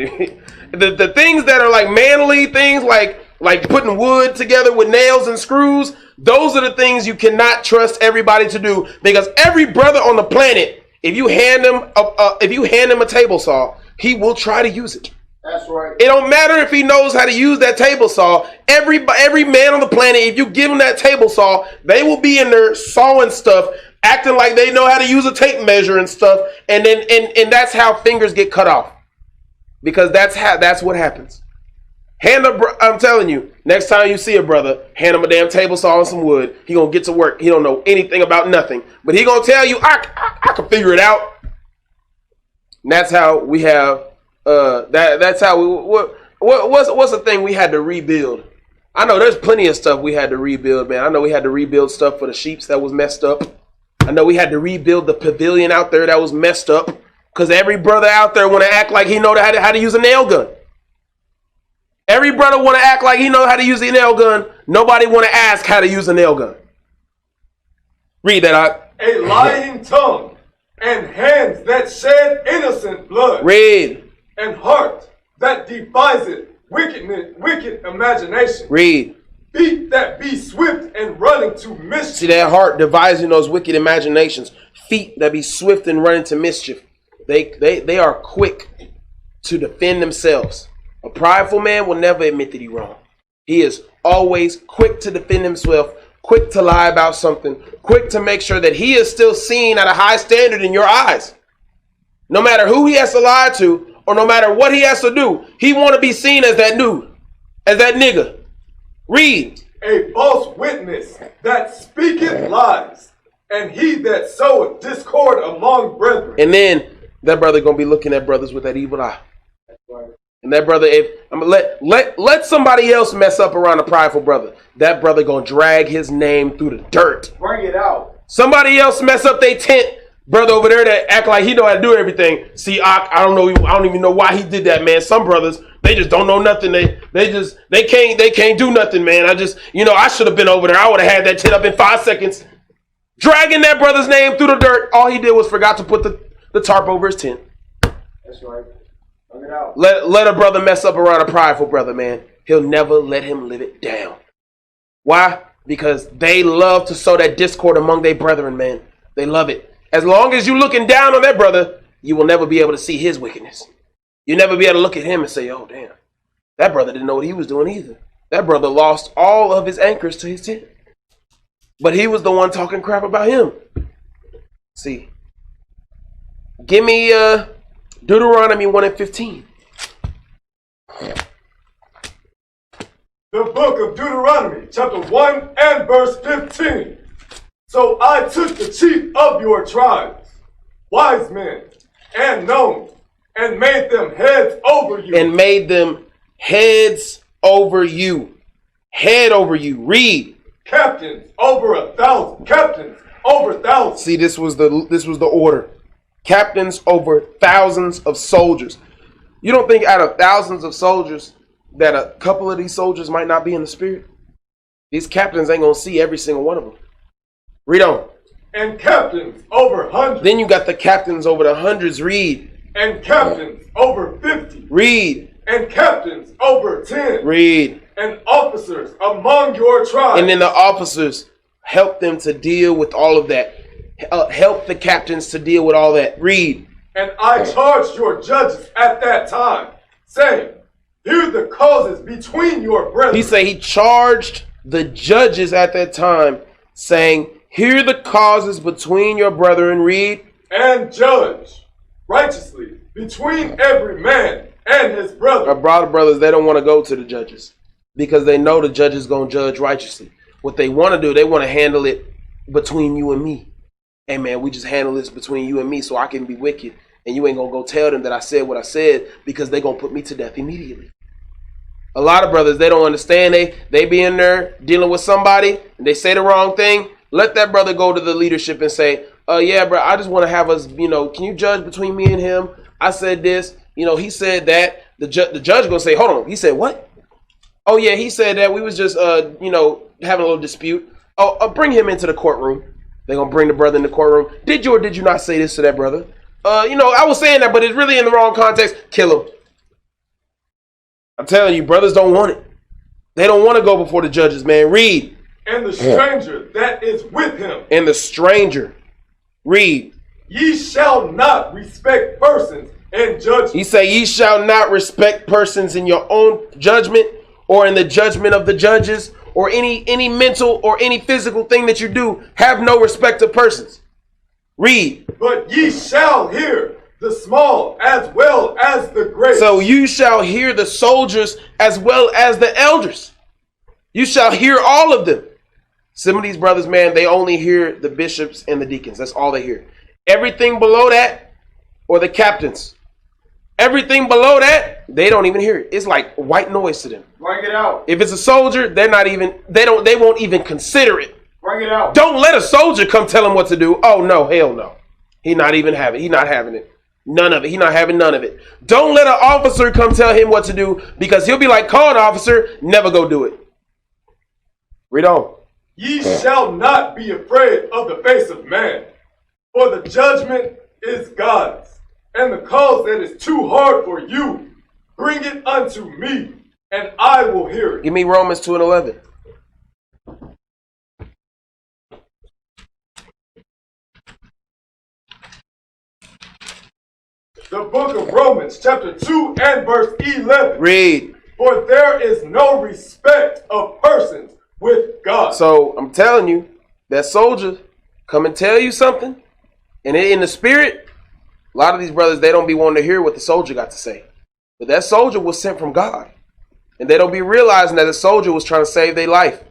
the things that are like manly things, like putting wood together with nails and screws, those are the things you cannot trust everybody to do, because every brother on the planet, if you hand him a table saw, he will try to use it. That's right. It don't matter if he knows how to use that table saw. Every man on the planet, if you give him that table saw, they will be in there sawing stuff, acting like they know how to use a tape measure and stuff, and then and that's how fingers get cut off, because that's what happens. I'm telling you, next time you see a brother, hand him a damn table saw and some wood. He gonna get to work. He don't know anything about nothing, but he gonna tell you, I can figure it out. And that's how we have. That's how we. What's the thing we had to rebuild? I know there's plenty of stuff we had to rebuild, man. I know we had to rebuild stuff for the sheeps that was messed up. I know we had to rebuild the pavilion out there that was messed up, because every brother out there want to act like he know how to use a nail gun. Every brother want to act like he know how to use a nail gun. Nobody want to ask how to use a nail gun. Read that out. A lying tongue and hands that shed innocent blood. Read. And heart that deviseth wicked imagination. Read. Feet that be swift and running to mischief. See that heart devising those wicked imaginations. Feet that be swift and running to mischief. They are quick to defend themselves. A prideful man will never admit that he's wrong. He is always quick to defend himself, quick to lie about something, quick to make sure that he is still seen at a high standard in your eyes. No matter who he has to lie to, or no matter what he has to do, he want to be seen as that dude, as that nigga. Read. A false witness that speaketh lies, and he that soweth discord among brethren. And then that brother gonna be looking at brothers with that evil eye. And that brother, if I'm gonna let somebody else mess up around a prideful brother, that brother gonna drag his name through the dirt. Bring it out. Somebody else mess up their tent, brother over there that act like he know how to do everything. See, I don't even know why he did that, man. Some brothers, they just don't know nothing. They can't do nothing, man. I should have been over there. I would have had that tent up in 5 seconds. Dragging that brother's name through the dirt. All he did was forgot to put the tarp over his tent. That's right. Bring it out. Let a brother mess up around a prideful brother, man. He'll never let him live it down. Why? Because they love to sow that discord among their brethren, man. They love it. As long as you're looking down on that brother, you will never be able to see his wickedness. You'll never be able to look at him and say, oh, damn, that brother didn't know what he was doing either. That brother lost all of his anchors to his tent. But he was the one talking crap about him. See, give me Deuteronomy 1:15. The book of Deuteronomy, chapter 1 and verse 15. So I took the chief of your tribes, wise men and known, and made them heads over you. And made them heads over you. Head over you. Read. Captains over 1,000. Captains over thousands. See, this was the order. Captains over thousands of soldiers. You don't think out of thousands of soldiers that a couple of these soldiers might not be in the spirit? These captains ain't gonna see every single one of them. Read on. And captains over hundreds. Then you got the captains over the hundreds. Read. And captains over 50. Read. And captains over 10. Read. And officers among your tribes. And then the officers help them to deal with all of that. Help the captains to deal with all that. Read. And I charged your judges at that time, saying, hear the causes between your brethren. He said he charged the judges at that time, saying, hear the causes between your brethren. Read. And judge righteously between every man and his brother. Our brothers, they don't want to go to the judges because they know the judge is going to judge righteously. What they want to do, they want to handle it between you and me. Hey, man, we just handle this between you and me so I can be wicked. And you ain't going to go tell them that I said what I said because they're going to put me to death immediately. A lot of brothers, they don't understand. They be in there dealing with somebody and they say the wrong thing. Let that brother go to the leadership and say, yeah, bro, I just want to have us, can you judge between me and him? I said this, he said that. The judge going to say, hold on. He said what? Oh, yeah, he said that. We was just, having a little dispute. Oh, bring him into the courtroom. They're going to bring the brother in the courtroom. Did you or did you not say this to that brother? I was saying that, but it's really in the wrong context. Kill him. I'm telling you, brothers don't want it. They don't want to go before the judges, man. Read. And the stranger that is with him. And the stranger. Read. Ye shall not respect persons in judgment. He say, ye shall not respect persons in your own judgment or in the judgment of the judges or any mental or any physical thing that you do. Have no respect of persons. Read. But ye shall hear the small as well as the great. So you shall hear the soldiers as well as the elders. You shall hear all of them. Some of these brothers, man, they only hear the bishops and the deacons. That's all they hear. Everything below that, or the captains, everything below that, they don't even hear it. It's like white noise to them. Bring it out. If it's a soldier, they won't even consider it. Bring it out. Don't let a soldier come tell him what to do. Oh no, hell no. He not even having it. He not having it. None of it. He not having none of it. Don't let an officer come tell him what to do, because he'll be like, call an officer, never go do it. Read on. Ye shall not be afraid of the face of man, for the judgment is God's, and the cause that is too hard for you, bring it unto me, and I will hear it. Give me Romans 2:11. The book of Romans, chapter 2 and verse 11. Read. For there is no respect of persons with God. So I'm telling you, that soldier come and tell you something, and in the spirit, a lot of these brothers, they don't be wanting to hear what the soldier got to say. But that soldier was sent from God, and they don't be realizing that the soldier was trying to save their life.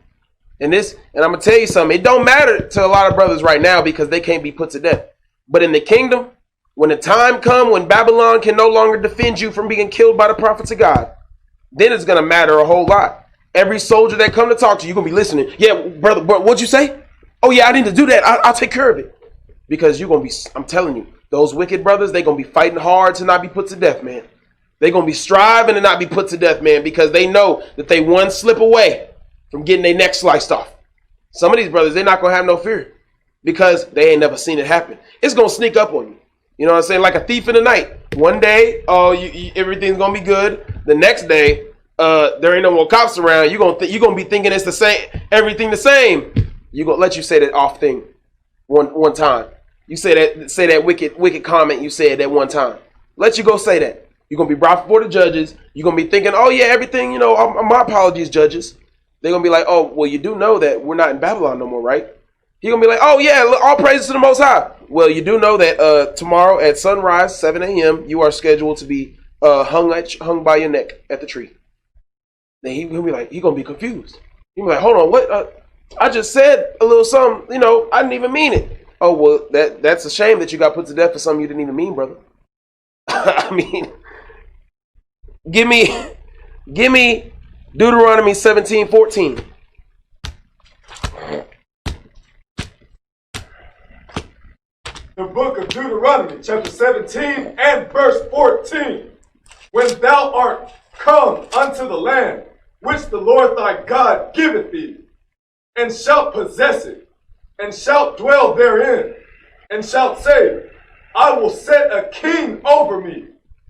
And I'm gonna tell you something. It don't matter to a lot of brothers right now because they can't be put to death. But in the kingdom, when the time comes when Babylon can no longer defend you from being killed by the prophets of God, then it's gonna matter a whole lot. Every soldier that come to talk to you, you're gonna be listening. Yeah, brother, what'd you say? Oh yeah, I need to do that. I'll take care of it. Because you're gonna be, I'm telling you, those wicked brothers, they're gonna be fighting hard to not be put to death, man. They're gonna be striving to not be put to death, man, because they know that they one slip away from getting their neck sliced off. Some of these brothers, they're not gonna have no fear because they ain't never seen it happen. It's gonna sneak up on you. You know what I'm saying? Like a thief in the night. One day, everything's gonna be good. The next day, there ain't no more cops around. You're gonna be thinking it's the same, everything the same. You gonna let you say that off thing one time. You say that wicked comment you said that one time. Let you go say that. You're gonna be brought before the judges. You're gonna be thinking, oh yeah, everything, my apologies, judges. They're gonna be like, oh, well, you do know that we're not in Babylon no more, right? You're gonna be like, oh yeah, all praises to the Most High. Well, you do know that tomorrow at sunrise, 7 a.m., you are scheduled to be hung by your neck at the tree. Then he'll be like, he's gonna be confused. He'll be like, hold on, what? I just said a little something, I didn't even mean it. Oh, well, that's a shame that you got put to death for something you didn't even mean, brother. I mean, give me Deuteronomy 17:14. The book of Deuteronomy, chapter 17 and verse 14. When thou art come unto the land which the Lord thy God giveth thee, and shalt possess it, and shalt dwell therein, and shalt say, I will set a king over me,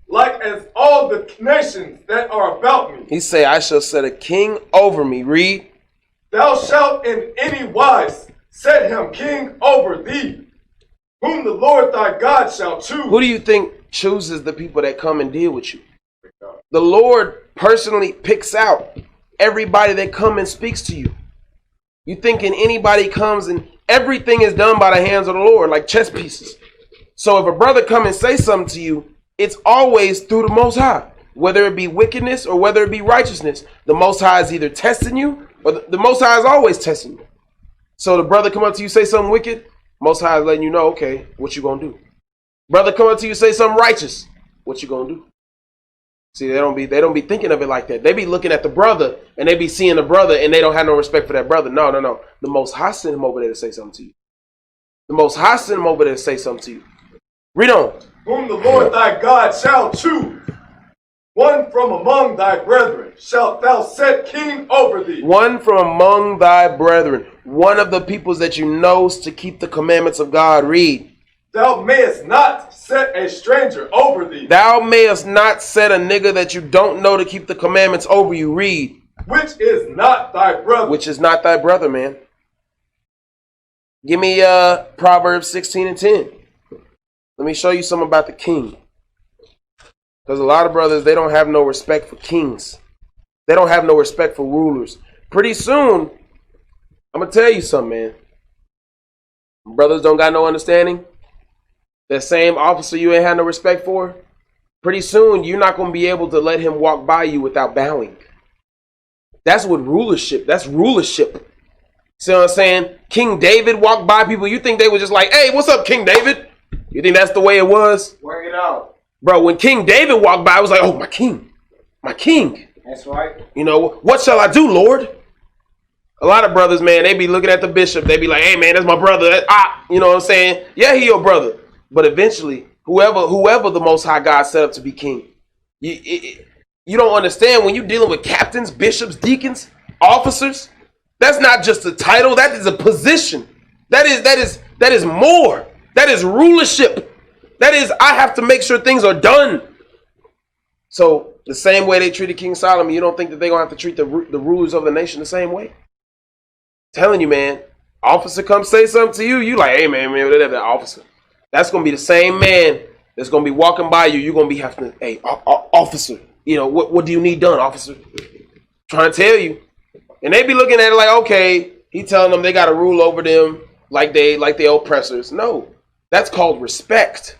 like as all the nations that are about me. He say, I shall set a king over me. Read. Thou shalt in any wise set him king over thee, whom the Lord thy God shall choose. Who do you think chooses the people that come and deal with you? The Lord personally picks out everybody that come and speaks to you. You thinking anybody comes and everything is done by the hands of the Lord, like chess pieces. So if a brother come and say something to you, it's always through the Most High. Whether it be wickedness or whether it be righteousness, the Most High is either testing you or the Most High is always testing you. So the brother come up to you, say something wicked, Most High is letting you know, okay, what you gonna do? Brother come up to you, say something righteous, what you gonna do? See, they don't be thinking of it like that. They be looking at the brother and they be seeing the brother and they don't have no respect for that brother. No. The Most High sent him over there to say something to you. The Most High sent him over there to say something to you. Read on. Whom the Lord thy God shall choose. One from among thy brethren shalt thou set king over thee. One from among thy brethren. One of the peoples that you knows to keep the commandments of God. Read. Thou mayest not set a stranger over thee. Thou mayest not set a nigga that you don't know to keep the commandments over you. Read. Which is not thy brother. Which is not thy brother, man. Give me Proverbs 16 and 10. Let me show you something about the king. Because a lot of brothers, they don't have no respect for kings. They don't have no respect for rulers. Pretty soon, I'm going to tell you something, man. Brothers don't got no understanding. That same officer you ain't had no respect for, pretty soon, you're not going to be able to let him walk by you without bowing. That's what rulership, that's rulership. See what I'm saying? King David walked by people. You think they were just like, hey, what's up, King David? You think that's the way it was? Work it out. Bro, when King David walked by, I was like, oh, my king. My king. That's right. You know, what shall I do, Lord? A lot of brothers, man, they be looking at the bishop. They be like, hey, man, that's my brother. You know what I'm saying? Yeah, he your brother. But eventually, whoever the Most High God set up to be king, you don't understand when you're dealing with captains, bishops, deacons, officers. That's not just a title. That is a position. That is more. That is rulership. That is, I have to make sure things are done. So the same way they treated King Solomon, you don't think that they're going to have to treat the rulers of the nation the same way? Telling you, man, officer come say something to you, you like, hey, man, whatever, that officer. That's going to be the same man that's going to be walking by you. You're going to be having to, hey, officer, you know, what do you need done, officer? Trying to tell you. And they be looking at it like, okay, he telling them they got to rule over them like they oppressors. No, that's called respect.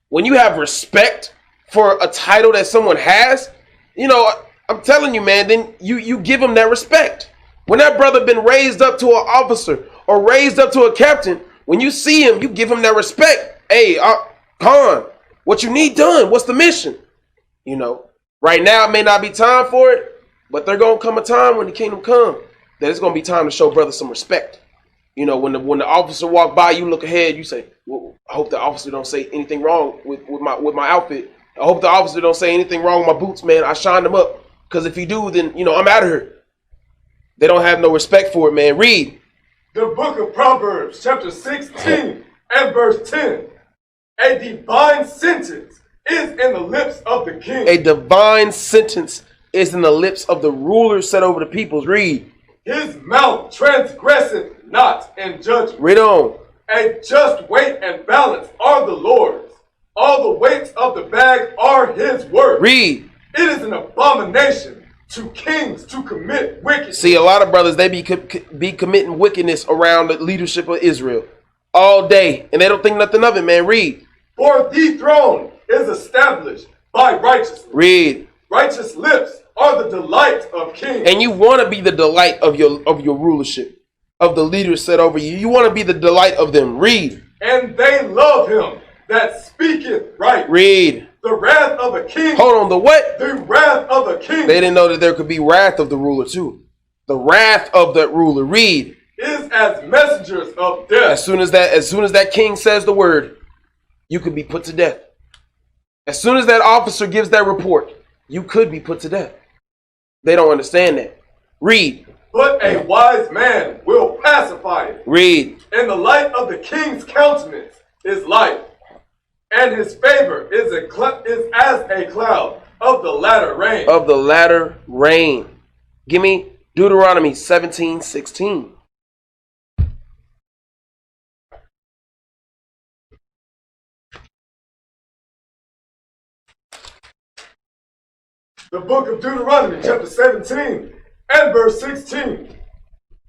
When you have respect for a title that someone has, you know, I'm telling you, man, then you give them that respect. When that brother been raised up to an officer or raised up to a captain, when you see him, you give him that respect. Hey, Khan, what you need done? What's the mission? You know, right now it may not be time for it, but there's going to come a time when the kingdom come that it's going to be time to show brothers some respect. You know, when the officer walk by, you look ahead, you say, well, I hope the officer don't say anything wrong with my outfit. I hope the officer don't say anything wrong with my boots, man. I shined them up. Because if he do, then, you know, I'm out of here. They don't have no respect for it, man. Read. The book of Proverbs, chapter 16 and verse 10. A divine sentence is in the lips of the king. A divine sentence is in the lips of the ruler set over the peoples. Read. His mouth transgresseth not in judgment. Read on. A just weight and balance are the Lord's. All the weights of the bag are his word. Read. It is an abomination to kings to commit wickedness. See, a lot of brothers, they be committing wickedness around the leadership of Israel all day, and they don't think nothing of it, man. Read. For the throne is established by righteousness. Read. Righteous lips are the delight of kings. And you want to be the delight of your rulership, of the leaders set over you. You want to be the delight of them. Read. And they love him that speaketh right. Read. The wrath of a king. Hold on, the what? The wrath of a king. They didn't know that there could be wrath of the ruler too. The wrath of that ruler. Read. Is as messengers of death. As soon as that king says the word, you could be put to death. As soon as that officer gives that report, you could be put to death. They don't understand that. Read. But a wise man will pacify it. Read. And the light of the king's countenance is light, and his favor is as a cloud of the latter rain. Of the latter rain. Give me Deuteronomy 17:16. The book of Deuteronomy, chapter 17 and verse 16.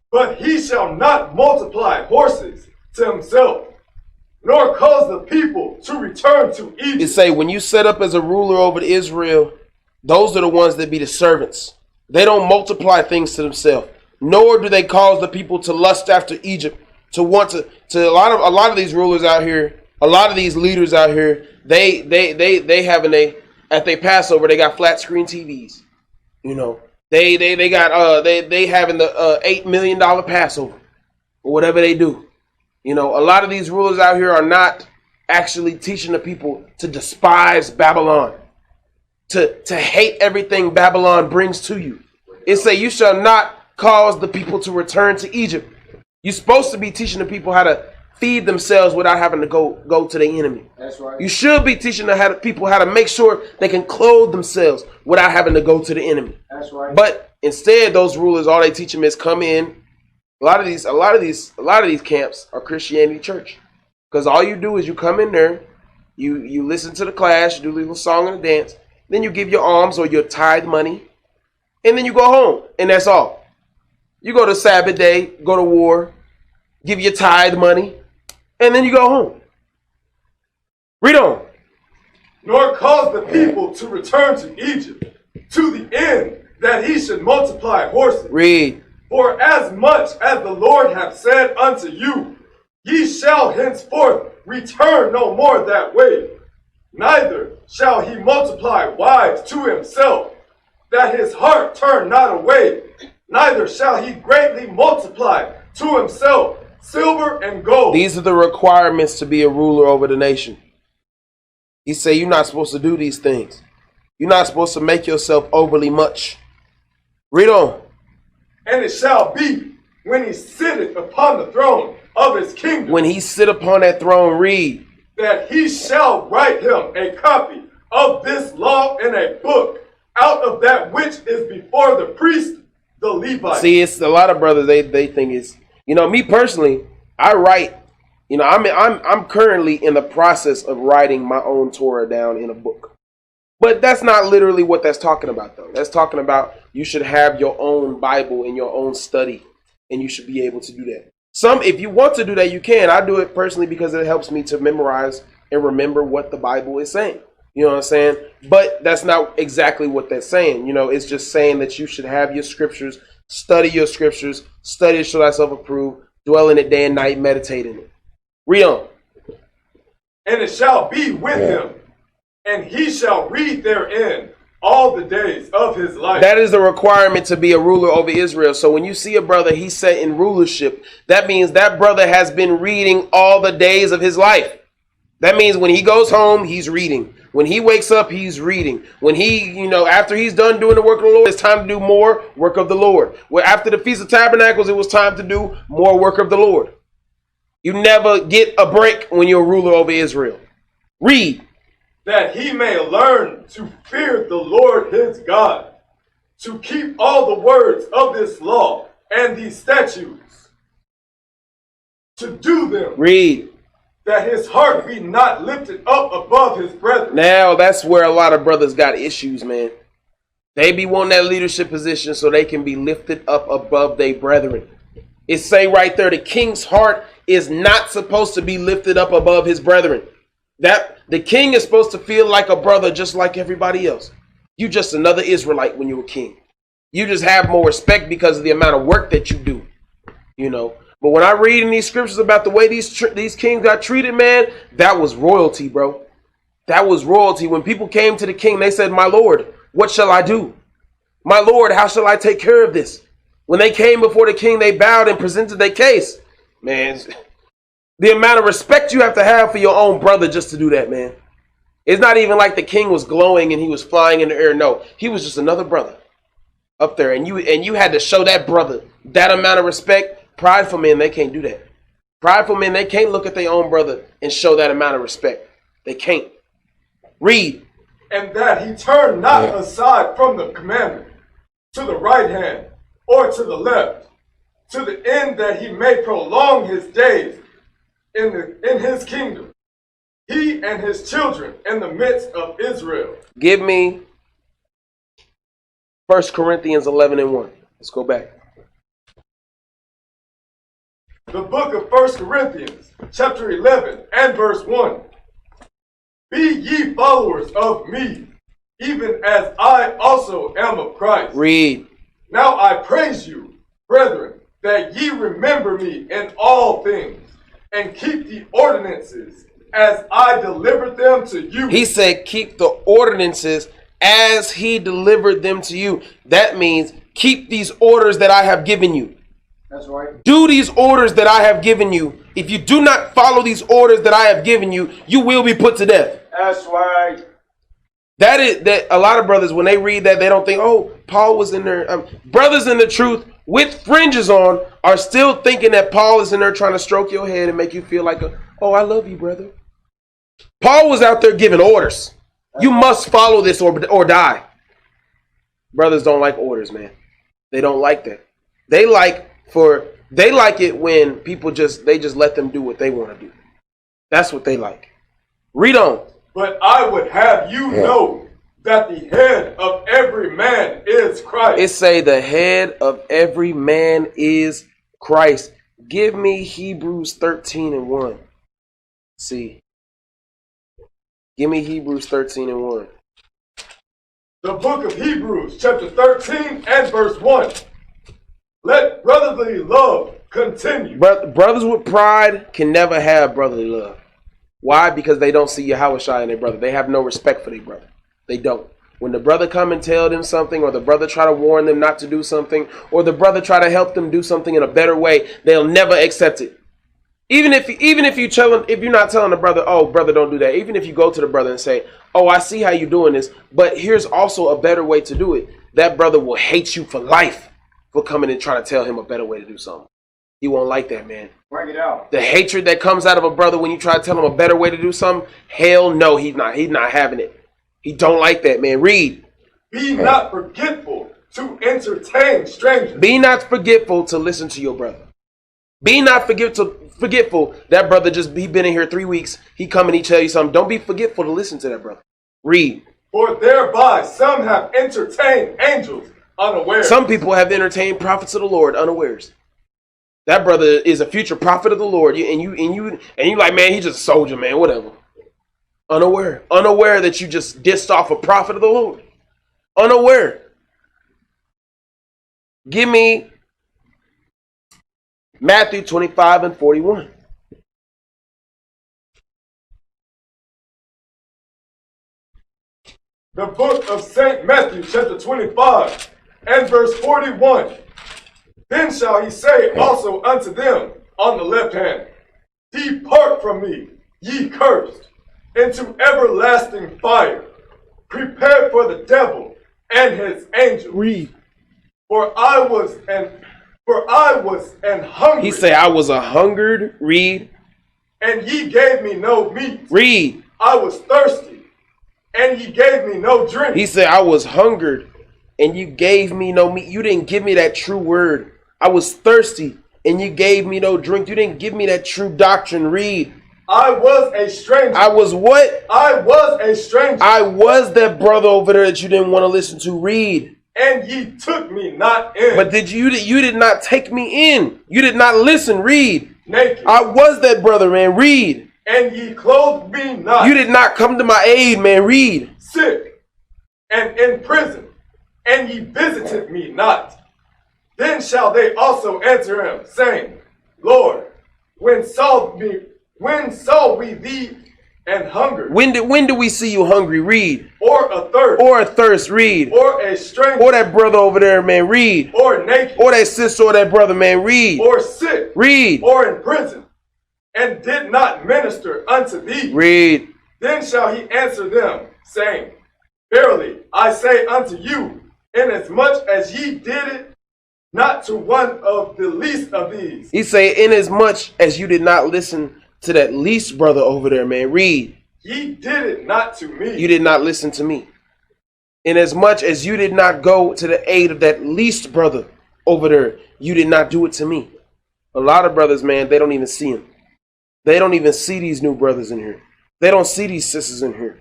But he shall not multiply horses to himself, nor cause the people to return to Egypt. It say, when you set up as a ruler over Israel, those are the ones that be the servants. They don't multiply things to themselves, nor do they cause the people to lust after Egypt, to want to a lot of these rulers out here, a lot of these leaders out here, they having at their Passover, they got flat screen TVs. You know, they got they having the $8 million Passover or whatever they do. You know, a lot of these rulers out here are not actually teaching the people to despise Babylon, to hate everything Babylon brings to you. It say you shall not cause the people to return to Egypt. You're supposed to be teaching the people how feed themselves without having to go to the enemy. That's right. You should be teaching people how to make sure they can clothe themselves without having to go to the enemy. That's right. But instead, those rulers, all they teach them is come in. A lot of these camps are Christianity church, because all you do is you come in there, you listen to the class, you do a little song and a dance, then you give your alms or your tithe money, and then you go home, and that's all. You go to Sabbath day, go to war, give your tithe money, and then you go home. Read on. Nor cause the people to return to Egypt, to the end that he should multiply horses. Read. For as much as the Lord hath said unto you, ye shall henceforth return no more that way. Neither shall he multiply wives to himself, that his heart turn not away. Neither shall he greatly multiply to himself silver and gold. These are the requirements to be a ruler over the nation. He said you're not supposed to do these things. You're not supposed to make yourself overly much. Read on. And it shall be when he sitteth upon the throne of his kingdom. When he sit upon that throne, read. That he shall write him a copy of this law in a book out of that which is before the priest, the Levite. See, it's a lot of brothers, they think it's, me personally, I write, I'm currently in the process of writing my own Torah down in a book. But that's not literally what that's talking about, though. That's talking about you should have your own Bible and your own study, and you should be able to do that. If you want to do that, you can. I do it personally because it helps me to memorize and remember what the Bible is saying. You know what I'm saying? But that's not exactly what that's saying. It's just saying that you should have your scriptures, study it, show thyself approved, dwell in it day and night, meditate in it. Read on. And it shall be with him, and he shall read therein all the days of his life. That is the requirement to be a ruler over Israel. So when you see a brother, he's set in rulership, that means that brother has been reading all the days of his life. That means when he goes home, he's reading. When he wakes up, he's reading. When he, after he's done doing the work of the Lord, it's time to do more work of the Lord. Well, after the Feast of Tabernacles, it was time to do more work of the Lord. You never get a break when you're a ruler over Israel. Read. That he may learn to fear the Lord his God, to keep all the words of this law and these statutes, to do them. Read. That his heart be not lifted up above his brethren. Now, that's where a lot of brothers got issues, man. They be wanting that leadership position so they can be lifted up above their brethren. It say right there, the king's heart is not supposed to be lifted up above his brethren. That the king is supposed to feel like a brother just like everybody else. You just another Israelite when you're a king. You just have more respect because of the amount of work that you do. But when I read in these scriptures about the way these kings got treated, man, that was royalty, bro. That was royalty. When people came to the king, they said, "My Lord, what shall I do? My Lord, how shall I take care of this?" When they came before the king, they bowed and presented their case. Man, the amount of respect you have to have for your own brother just to do that, man. It's not even like the king was glowing and he was flying in the air. No, he was just another brother up there. And you had to show that brother that amount of respect. Prideful men, they can't do that. Prideful men, they can't look at their own brother and show that amount of respect. They can't. Read. And that he turn not aside from the commandment to the right hand or to the left, to the end that he may prolong his days in his kingdom, he and his children in the midst of Israel. Give me 1 Corinthians 11:1. Let's go back. The book of 1 Corinthians, chapter 11 and verse 1. Be ye followers of me, even as I also am of Christ. Read. Now I praise you, brethren, that ye remember me in all things, and keep the ordinances as I delivered them to you. He said, keep the ordinances as he delivered them to you. That means keep these orders that I have given you. That's right. Do these orders that I have given you. If you do not follow these orders that I have given you, you will be put to death. That's right. That a lot of brothers, when they read that, they don't think, oh, Paul was in there. Brothers in the truth with fringes on are still thinking that Paul is in there trying to stroke your head and make you feel like, oh, I love you, brother. Paul was out there giving orders. You must follow this or die. Brothers don't like orders, man. They don't like that. They like it when people just let them do what they want to do. That's what they like. Read on. But I would have you know that the head of every man is Christ. It say the head of every man is Christ. Give me Hebrews 13:1. See. Give me Hebrews 13:1. The book of Hebrews, chapter 13 and verse 1. Let brotherly love continue. Brothers with pride can never have brotherly love. Why? Because they don't see YAHAWASHI in their brother. They have no respect for their brother. They don't. When the brother come and tell them something, or the brother try to warn them not to do something, or the brother try to help them do something in a better way, they'll never accept it. Even if you're not telling the brother, oh, brother, don't do that. Even if you go to the brother and say, oh, I see how you're doing this, but here's also a better way to do it. That brother will hate you for life for coming and trying to tell him a better way to do something. He won't like that, man. Bring it out. The hatred that comes out of a brother when you try to tell him a better way to do something, hell no, he's not having it. He don't like that, man. Read. Be not forgetful to entertain strangers. Be not forgetful to listen to your brother. Be not forgetful. That brother he been in here 3 weeks. He come and he tell you something. Don't be forgetful to listen to that brother. Read. For thereby some have entertained angels unawares. Some people have entertained prophets of the Lord unawares. That brother is a future prophet of the Lord, and you like, man, he's just a soldier, man, whatever. Unaware that you just dissed off a prophet of the Lord. Unaware. Give me Matthew 25:41. The book of St. Matthew, chapter 25, and verse 41. Then shall he say also unto them on the left hand, Depart from me, ye cursed, into everlasting fire, prepared for the devil and his angels. Read. For I was an hungry. He say, I was a hungered. Read. And ye gave me no meat. Read. I was thirsty, and ye gave me no drink. He said, I was hungered, and you gave me no meat. You didn't give me that true word. I was thirsty, and you gave me no drink. You didn't give me that true doctrine. Read. I was a stranger. I was what? I was a stranger. I was that brother over there that you didn't want to listen to. Read. And ye took me not in. But you did not take me in. You did not listen. Read. Naked. I was that brother, man. Read. And ye clothed me not. You did not come to my aid, man. Read. Sick and in prison, and ye visited me not. Then shall they also answer him, saying, Lord, when saw we thee and hungered? When do we see you hungry? Read. Or athirst. Or a thirst. Read. Or a stranger. Or that brother over there, man. Read. Or naked. Or that sister or that brother, man. Read. Or sick. Read. Or in prison, and did not minister unto thee. Read. Then shall he answer them, saying, Verily I say unto you, inasmuch as ye did it not to one of the least of these. He say, inasmuch as you did not listen to that least brother over there, man. Read. Ye did it not to me. You did not listen to me. Inasmuch as you did not go to the aid of that least brother over there, you did not do it to me. A lot of brothers, man, they don't even see him. They don't even see these new brothers in here. They don't see these sisters in here.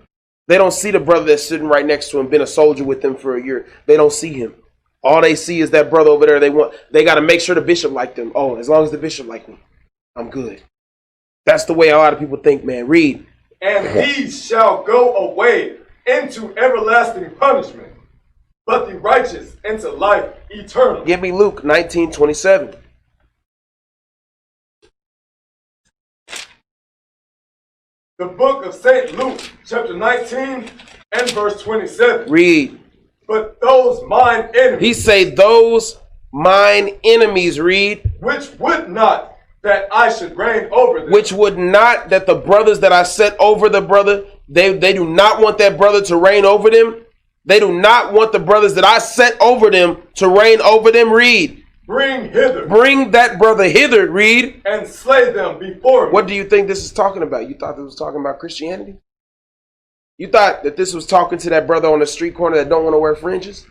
They don't see the brother that's sitting right next to him, been a soldier with them for a year. They don't see him. All they see is that brother over there. They got to make sure the bishop like them. Oh, as long as the bishop like me, I'm good. That's the way a lot of people think, man. Read. And these shall go away into everlasting punishment, but the righteous into life eternal. Give me Luke 19:27. The book of St. Luke, chapter 19 and verse 27. Read. But those mine enemies. He say, those mine enemies. Read. Which would not that I should reign over them. Which would not that the brothers that I set over the brother, they do not want that brother to reign over them. They do not want the brothers that I set over them to reign over them. Read. bring hither, bring that brother hither, read, and slay them before me. What do you think this is talking about? You thought this was talking about Christianity? You thought that this was talking to that brother on the street corner that don't want to wear fringes?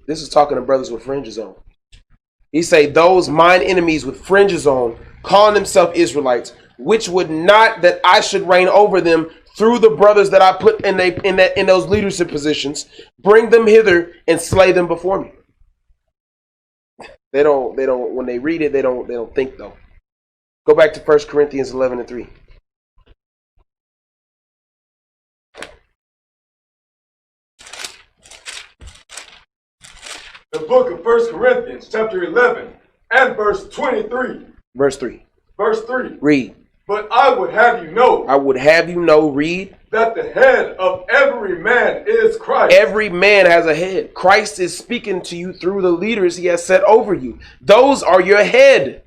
This is talking to brothers with fringes on. He say, those mine enemies with fringes on, calling themselves Israelites, which would not that I should reign over them through the brothers that I put in those leadership positions, bring them hither and slay them before me. They don't, when they read it, they don't think though. Go back to 1 Corinthians 11:3. The book of 1 Corinthians, chapter 11, and verse 23. Verse 3. Verse 3. Read. But I would have you know. I would have you know, read. That the head of every man is Christ. Every man has a head. Christ is speaking to you through the leaders he has set over you. Those are your head.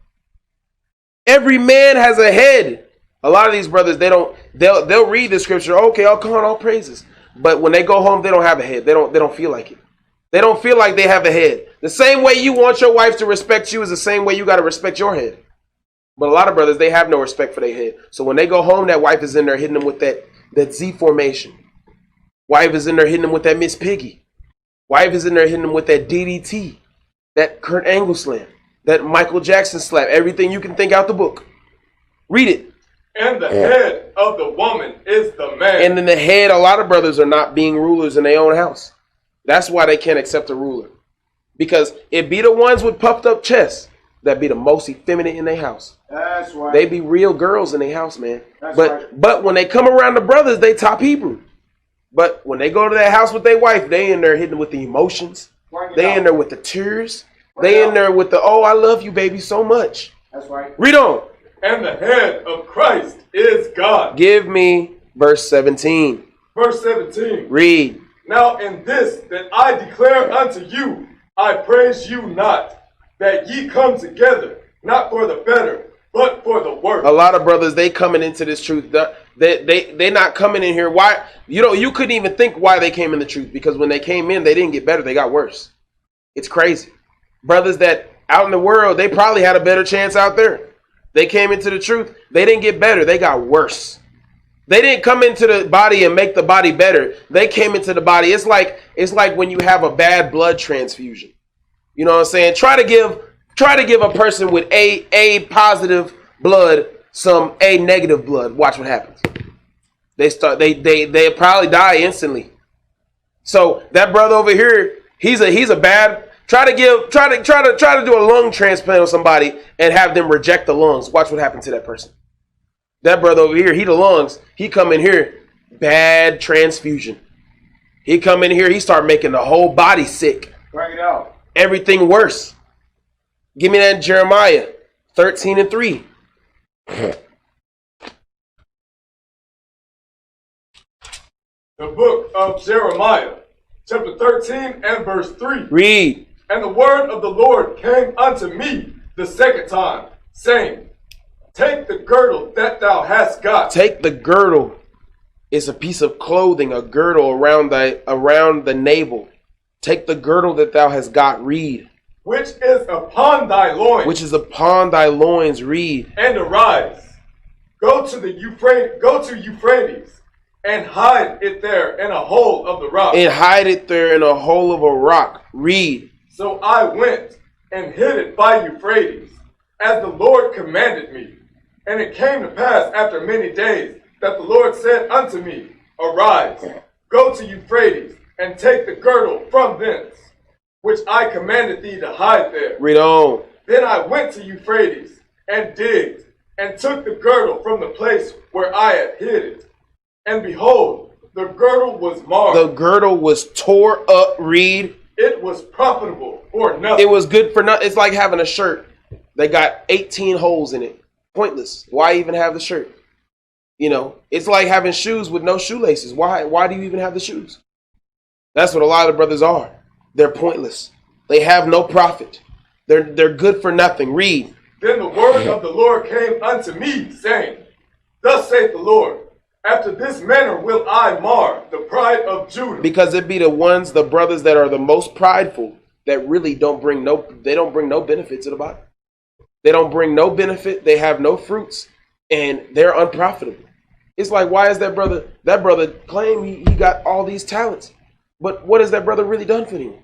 Every man has a head. A lot of these brothers, they'll read the scripture. Okay, I'll call on all praises. But when they go home, they don't have a head. They don't feel like it. They don't feel like they have a head. The same way you want your wife to respect you is the same way you got to respect your head. But a lot of brothers, they have no respect for their head. So when they go home, that wife is in there hitting them with that Z formation. Wife is in there hitting them with that Miss Piggy. Wife is in there hitting them with that DDT, that Kurt Angle slam, that Michael Jackson slap, everything you can think out the book. Read it. And the head of the woman is the man. And in the head, a lot of brothers are not being rulers in their own house. That's why they can't accept a ruler. Because it be the ones with puffed up chests that be the most effeminate in their house. That's right. They be real girls in their house, man. That's but right. But when they come around the brothers, they top Hebrew. But when they go to their house with their wife, they in there hitting with the emotions. They in there with the tears. They in there with the, oh, I love you, baby, so much. That's right. Read on. And the head of Christ is God. Give me verse 17. Verse 17. Read. Now in this that I declare unto you, I praise you not, that ye come together, not for the better, but for the worse. A lot of brothers, they coming into this truth. They not coming in here. Why? You couldn't even think why they came in the truth. Because when they came in, they didn't get better. They got worse. It's crazy. Brothers that out in the world, they probably had a better chance out there. They came into the truth. They didn't get better. They got worse. They didn't come into the body and make the body better. They came into the body. It's like when you have a bad blood transfusion. You know what I'm saying? Try to give a person with A positive blood some A negative blood. Watch what happens. They probably die instantly. So that brother over here, he's a bad. Try to do a lung transplant on somebody and have them reject the lungs. Watch what happens to that person. That brother over here, he the lungs. He come in here, bad transfusion. He come in here, he start making the whole body sick. Bring it out. Everything worse. Give me that Jeremiah 13:3. The book of Jeremiah, chapter 13 and verse 3. Read. And the word of the Lord came unto me the second time, saying, take the girdle that thou hast got. Take the girdle. It's a piece of clothing, a girdle around the navel. Take the girdle that thou hast got. Read. Which is upon thy loins. Which is upon thy loins. Read. And arise. Go to Euphrates, and hide it there in a hole of the rock. And hide it there in a hole of a rock. Read. So I went and hid it by Euphrates, as the Lord commanded me. And it came to pass after many days that the Lord said unto me, arise, go to Euphrates, and take the girdle from thence, which I commanded thee to hide there. Read on. Then I went to Euphrates, and digged, and took the girdle from the place where I had hid it. And behold, the girdle was marred. The girdle was tore up. Read. It was profitable for nothing. It was good for nothing. It's like having a shirt. They got 18 holes in it. Pointless. Why even have the shirt? It's like having shoes with no shoelaces. Why do you even have the shoes? That's what a lot of brothers are. They're pointless. They have no profit. They're good for nothing. Read. Then the word of the Lord came unto me, saying, thus saith the Lord, after this manner will I mar the pride of Judah. Because it be the brothers that are the most prideful. that really don't bring no benefit to the body. They don't bring no benefit. They have no fruits, and they're unprofitable. It's like, why is that brother claim he got all these talents, but what has that brother really done for him?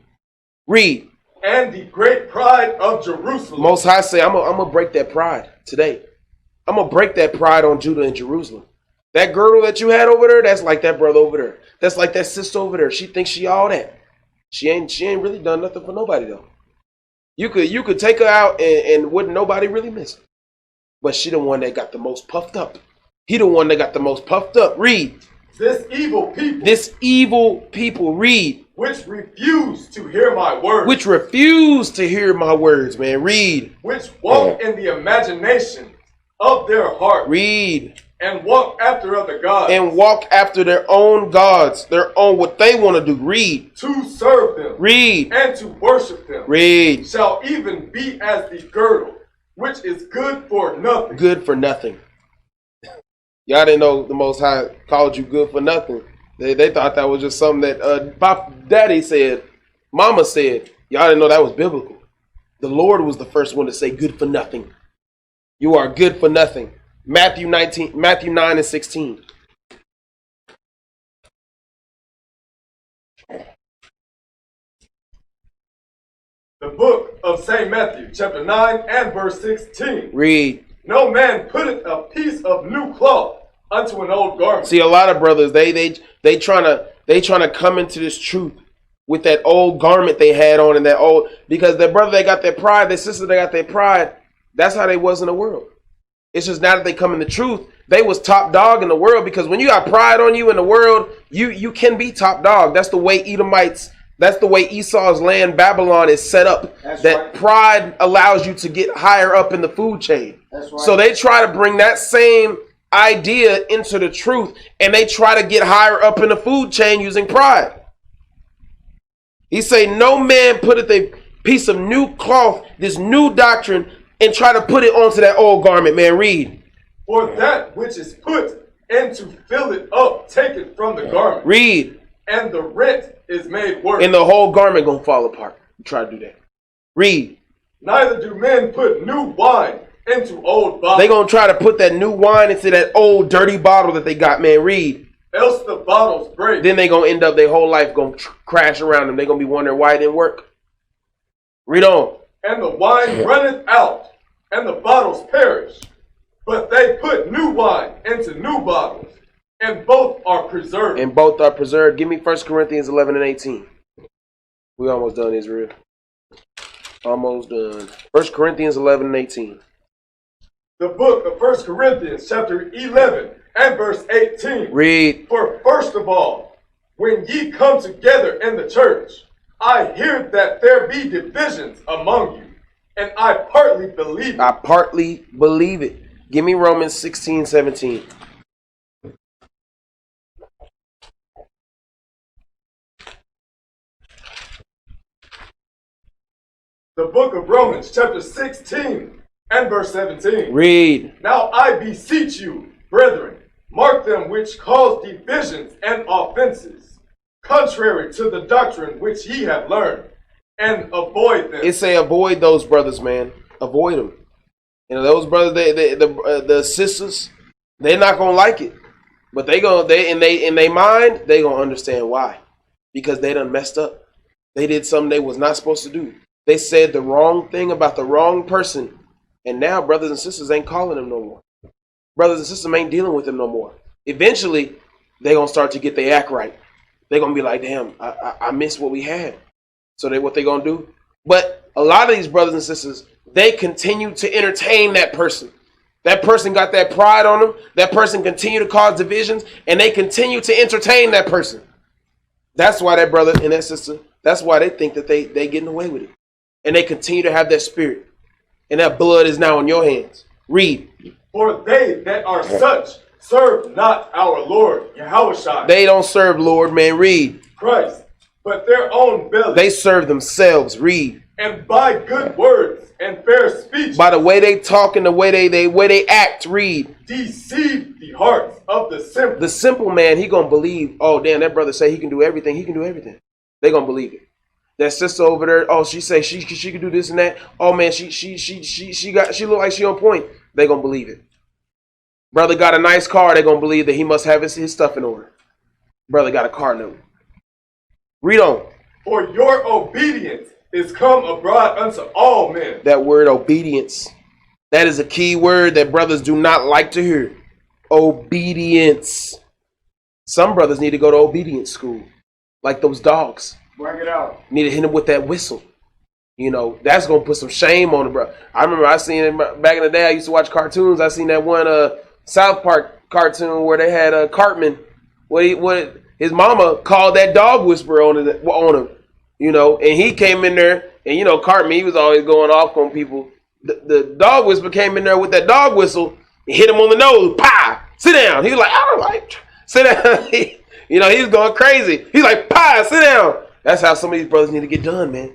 Read. And the great pride of Jerusalem. Most High say, I'm gonna break that pride today. I'm gonna break that pride on Judah and Jerusalem. That girdle that you had over there, that's like that brother over there. That's like that sister over there. She thinks she all that. She ain't really done nothing for nobody though. You could take her out and wouldn't nobody really miss her. But she the one that got the most puffed up. He the one that got the most puffed up. Read. This evil people. This evil people. Read. Which refuse to hear my words. Which refuse to hear my words, man. Read. Which walk in the imagination of their heart. Read. And walk after other gods. And walk after their own gods. Their own, what they want to do. Read. To serve them. Read. And to worship them. Read. Shall even be as the girdle, which is good for nothing. Good for nothing. Y'all didn't know the Most High called you good for nothing. They thought that was just something that Daddy said, Mama said. Y'all didn't know that was biblical. The Lord was the first one to say good for nothing. You are good for nothing. Matthew 9 and 16. The book of St. Matthew, chapter 9 and verse 16. Read. No man putteth a piece of new cloth unto an old garment. See, a lot of brothers, they trying to come into this truth with that old garment they had on and that old, because their brother, they got their pride, their sister, they got their pride. That's how they was in the world. It's just now that they come in the truth, they was top dog in the world, because when you got pride on you in the world, you can be top dog. That's the way Edomites, that's the way Esau's land, Babylon, is set up. That's that right. Pride allows you to get higher up in the food chain. That's right. So they try to bring that same idea into the truth, and they try to get higher up in the food chain using pride. He say, no man putteth a piece of new cloth, this new doctrine, and try to put it onto that old garment. Man, read. For that which is put in to fill it up, taken from the garment. Read. And the rent is made worse. And the whole garment gonna fall apart. You try to do that. Read. Neither do men put new wine into old bottles. They gonna try to put that new wine into that old dirty bottle that they got. Man, read. Else the bottles break. Then they gonna end up their whole life gonna crash around them. They gonna be wondering why it didn't work. Read on. And the wine runneth out, and the bottles perish. But they put new wine into new bottles, and both are preserved. And both are preserved. Give me 1 Corinthians 11 and 18. We almost done, Israel. Almost done. 1 Corinthians 11 and 18. The book of 1 Corinthians, chapter 11 and verse 18. Read. For first of all, when ye come together in the church, I hear that there be divisions among you, and I partly believe it. I partly believe it. Give me Romans 16, 17. The book of Romans, chapter 16 and verse 17. Read. Now I beseech you, brethren, mark them which cause divisions and offenses, contrary to the doctrine which ye have learned, and avoid them. It say avoid those brothers, man. Avoid them. You know, those brothers, the sisters, they're not gonna like it, but in their mind, they gonna understand why, because they done messed up. They did something they was not supposed to do. They said the wrong thing about the wrong person, and now brothers and sisters ain't calling them no more. Brothers and sisters ain't dealing with them no more. Eventually, they gonna start to get their act right. They're gonna be like, damn, I missed what we had. So what they gonna do? But a lot of these brothers and sisters, they continue to entertain that person. That person got that pride on them. That person continue to cause divisions, and they continue to entertain that person. That's why that brother and that sister, that's why they think that they getting away with it. And they continue to have that spirit. And that blood is now in your hands. Read. For they that are such serve not our Lord, YAHAWASHI. They don't serve Lord, man. Read. Christ, but their own belly. They serve themselves. Read. And by good words and fair speech. By the way they talk and the way they act. Read. Deceive the hearts of the simple. The simple man, he gonna believe, oh damn, that brother say he can do everything. He can do everything. They gonna believe it. That sister over there, oh, she say she could do this and that. Oh man, she look like she on point. They gonna believe it. Brother got a nice car. They gonna believe that he must have his stuff in order. Brother got a car note. Read on. For your obedience is come abroad unto all men. That word obedience. That is a key word that brothers do not like to hear. Obedience. Some brothers need to go to obedience school, like those dogs. Bring it out. Need to hit them with that whistle. You know, that's going to put some shame on the bro. I remember I seen it back in the day. I used to watch cartoons. I seen that one South Park cartoon where they had Cartman. What his mama called that dog whisperer on him. You know, and he came in there, and you know, Cartman, he was always going off on people. The dog whisperer came in there with that dog whistle and hit him on the nose. Pah! Sit down. He was like, I don't like. Sit down. You know, he was going crazy. He's like, pah! Sit down. That's how some of these brothers need to get done, man.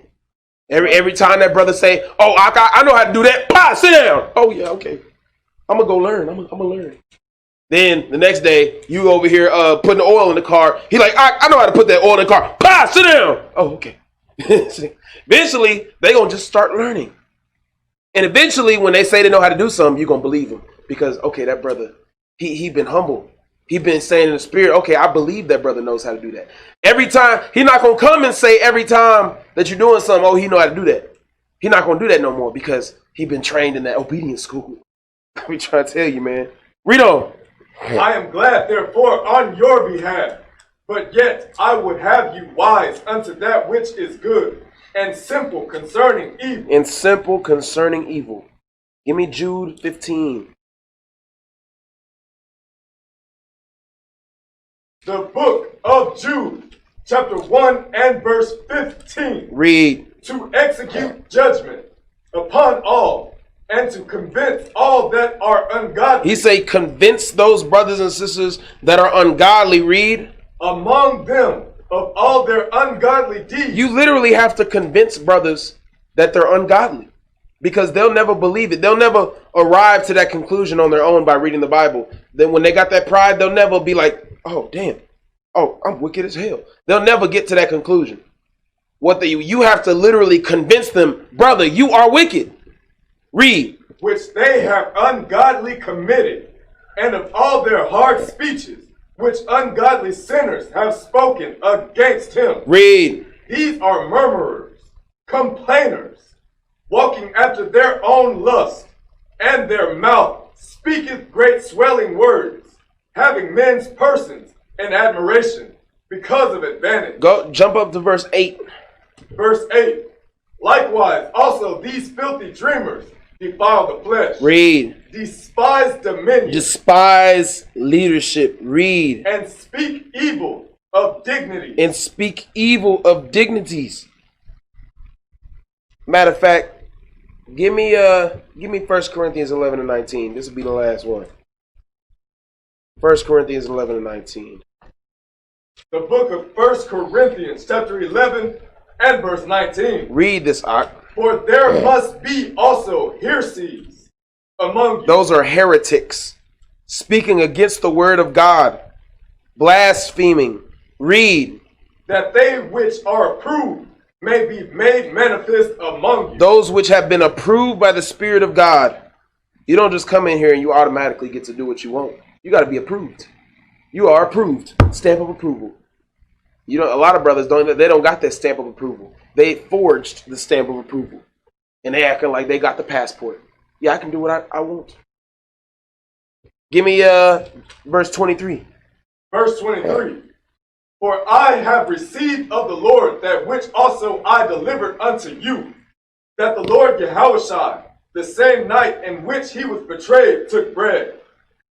Every time that brother say, oh, I know how to do that. Pah! Sit down. Oh yeah, okay. I'm gonna go learn. I'm gonna learn. Then the next day, you over here putting the oil in the car. He like, I know how to put that oil in the car. Pah! Sit down. Oh, okay. Eventually, they gonna just start learning. And eventually, when they say they know how to do something, you're gonna believe them. Because, okay, that brother, he been humble. He been saying in the spirit, okay, I believe that brother knows how to do that. Every time, he not gonna come and say every time that you're doing something, oh, he know how to do that. He not gonna do that no more because he been trained in that obedience school. We trying to tell you, man. Read on. I am glad, therefore, on your behalf, but yet I would have you wise unto that which is good, and simple concerning evil. And simple concerning evil. Give me Jude 15. The book of Jude, chapter 1 and verse 15. Read. To execute judgment upon all, and to convince all that are ungodly. He say convince those brothers and sisters that are ungodly. Read. Among them of all their ungodly deeds. You literally have to convince brothers that they're ungodly because they'll never believe it. They'll never arrive to that conclusion on their own by reading the Bible. Then when they got that pride, they'll never be like, oh, damn. Oh, I'm wicked as hell. They'll never get to that conclusion. You have to literally convince them, brother, you are wicked. Read. Which they have ungodly committed, and of all their hard speeches, which ungodly sinners have spoken against him. Read. These are murmurers, complainers, walking after their own lust, and their mouth speaketh great swelling words, having men's persons in admiration because of advantage. Go jump up to verse 8. Verse 8. Likewise, also these filthy dreamers defile the flesh. Read. Despise dominion. Despise leadership. Read. And speak evil of dignity. And speak evil of dignities. Matter of fact, give me 1 Corinthians 11 and 19. This will be the last one. 1 Corinthians 11 and 19. The book of 1 Corinthians, chapter 11 and verse 19. Read this, Ak. For there must be also heresies among you. Those are heretics, speaking against the word of God, blaspheming. Read. That they which are approved may be made manifest among you. Those which have been approved by the Spirit of God. You don't just come in here and you automatically get to do what you want. You got to be approved. You are approved. Stamp of approval. You know, a lot of brothers don't got that stamp of approval. They forged the stamp of approval. And they acting like they got the passport. Yeah, I can do what I want. Give me verse 23. Verse 23. For I have received of the Lord that which also I delivered unto you, that the Lord YAHAWASHI, the same night in which he was betrayed, took bread.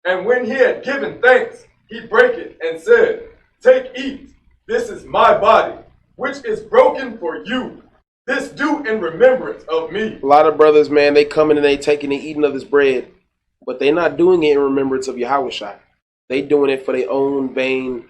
And when he had given thanks, he brake it and said, Take, eat. This is my body, which is broken for you. This do in remembrance of me. A lot of brothers, man, they coming and they taking and eating of this bread, but they not doing it in remembrance of YAHAWASHI. They doing it for their own vain,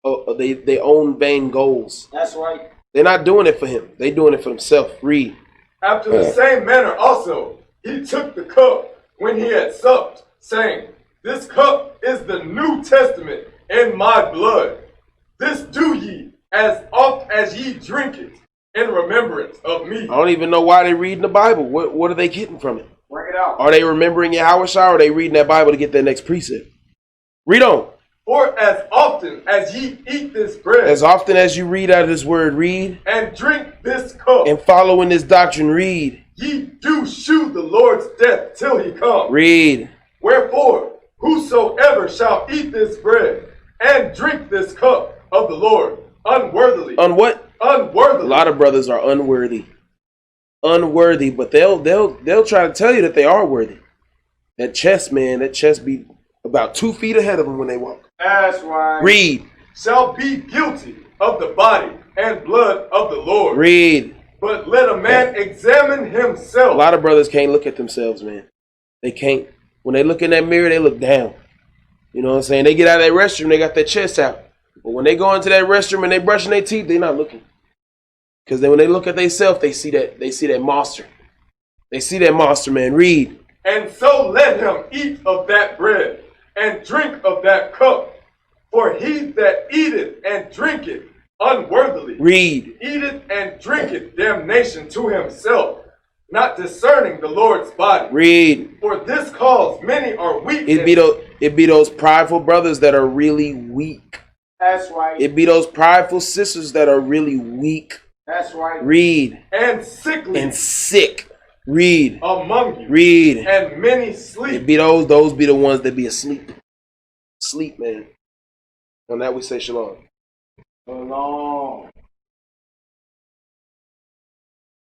their own vain goals. That's right. They're not doing it for him. They doing it for themselves. Read. After the same manner also, he took the cup when he had supped, saying, This cup is the New Testament in my blood. This do ye as oft as ye drink it in remembrance of me. I don't even know why they're reading the Bible. What are they getting from it? Bring it out. Are they remembering YAHAWASHI, or are they reading that Bible to get their next precept? Read on. For as often as ye eat this bread, As often as you read out of this word, read. and drink this cup, And follow in this doctrine, read. ye do shew the Lord's death till he come. Read. Wherefore, whosoever shall eat this bread and drink this cup of the Lord unworthily. On what? Unworthily. A lot of brothers are unworthy. Unworthy, but they'll try to tell you that they are worthy. That chest, man, that chest be about 2 feet ahead of them when they walk. That's right. Read. Shall be guilty of the body and blood of the Lord. Read. But let a man examine A himself. lot of brothers can't look at themselves, man. They can't. When they look in that mirror, they look down. You know what I'm saying? They get out of that restroom, they got their chest out. But when they go into that restroom and they brushing their teeth, they're not looking. Because then when they look at themselves, they see that monster. They see that monster, man. Read. And so let him eat of that bread and drink of that cup. For he that eateth and drinketh unworthily Read. eateth and drinketh damnation to himself, not discerning the Lord's body. Read. For this cause many are weak. It be those prideful brothers that are really weak. That's right. It be those prideful sisters that are really weak. That's right. Read. and sickly And sick. Read. among you, Read. and many It sleep. be those be the ones that be asleep. Sleep, man. On that we say shalom. So long.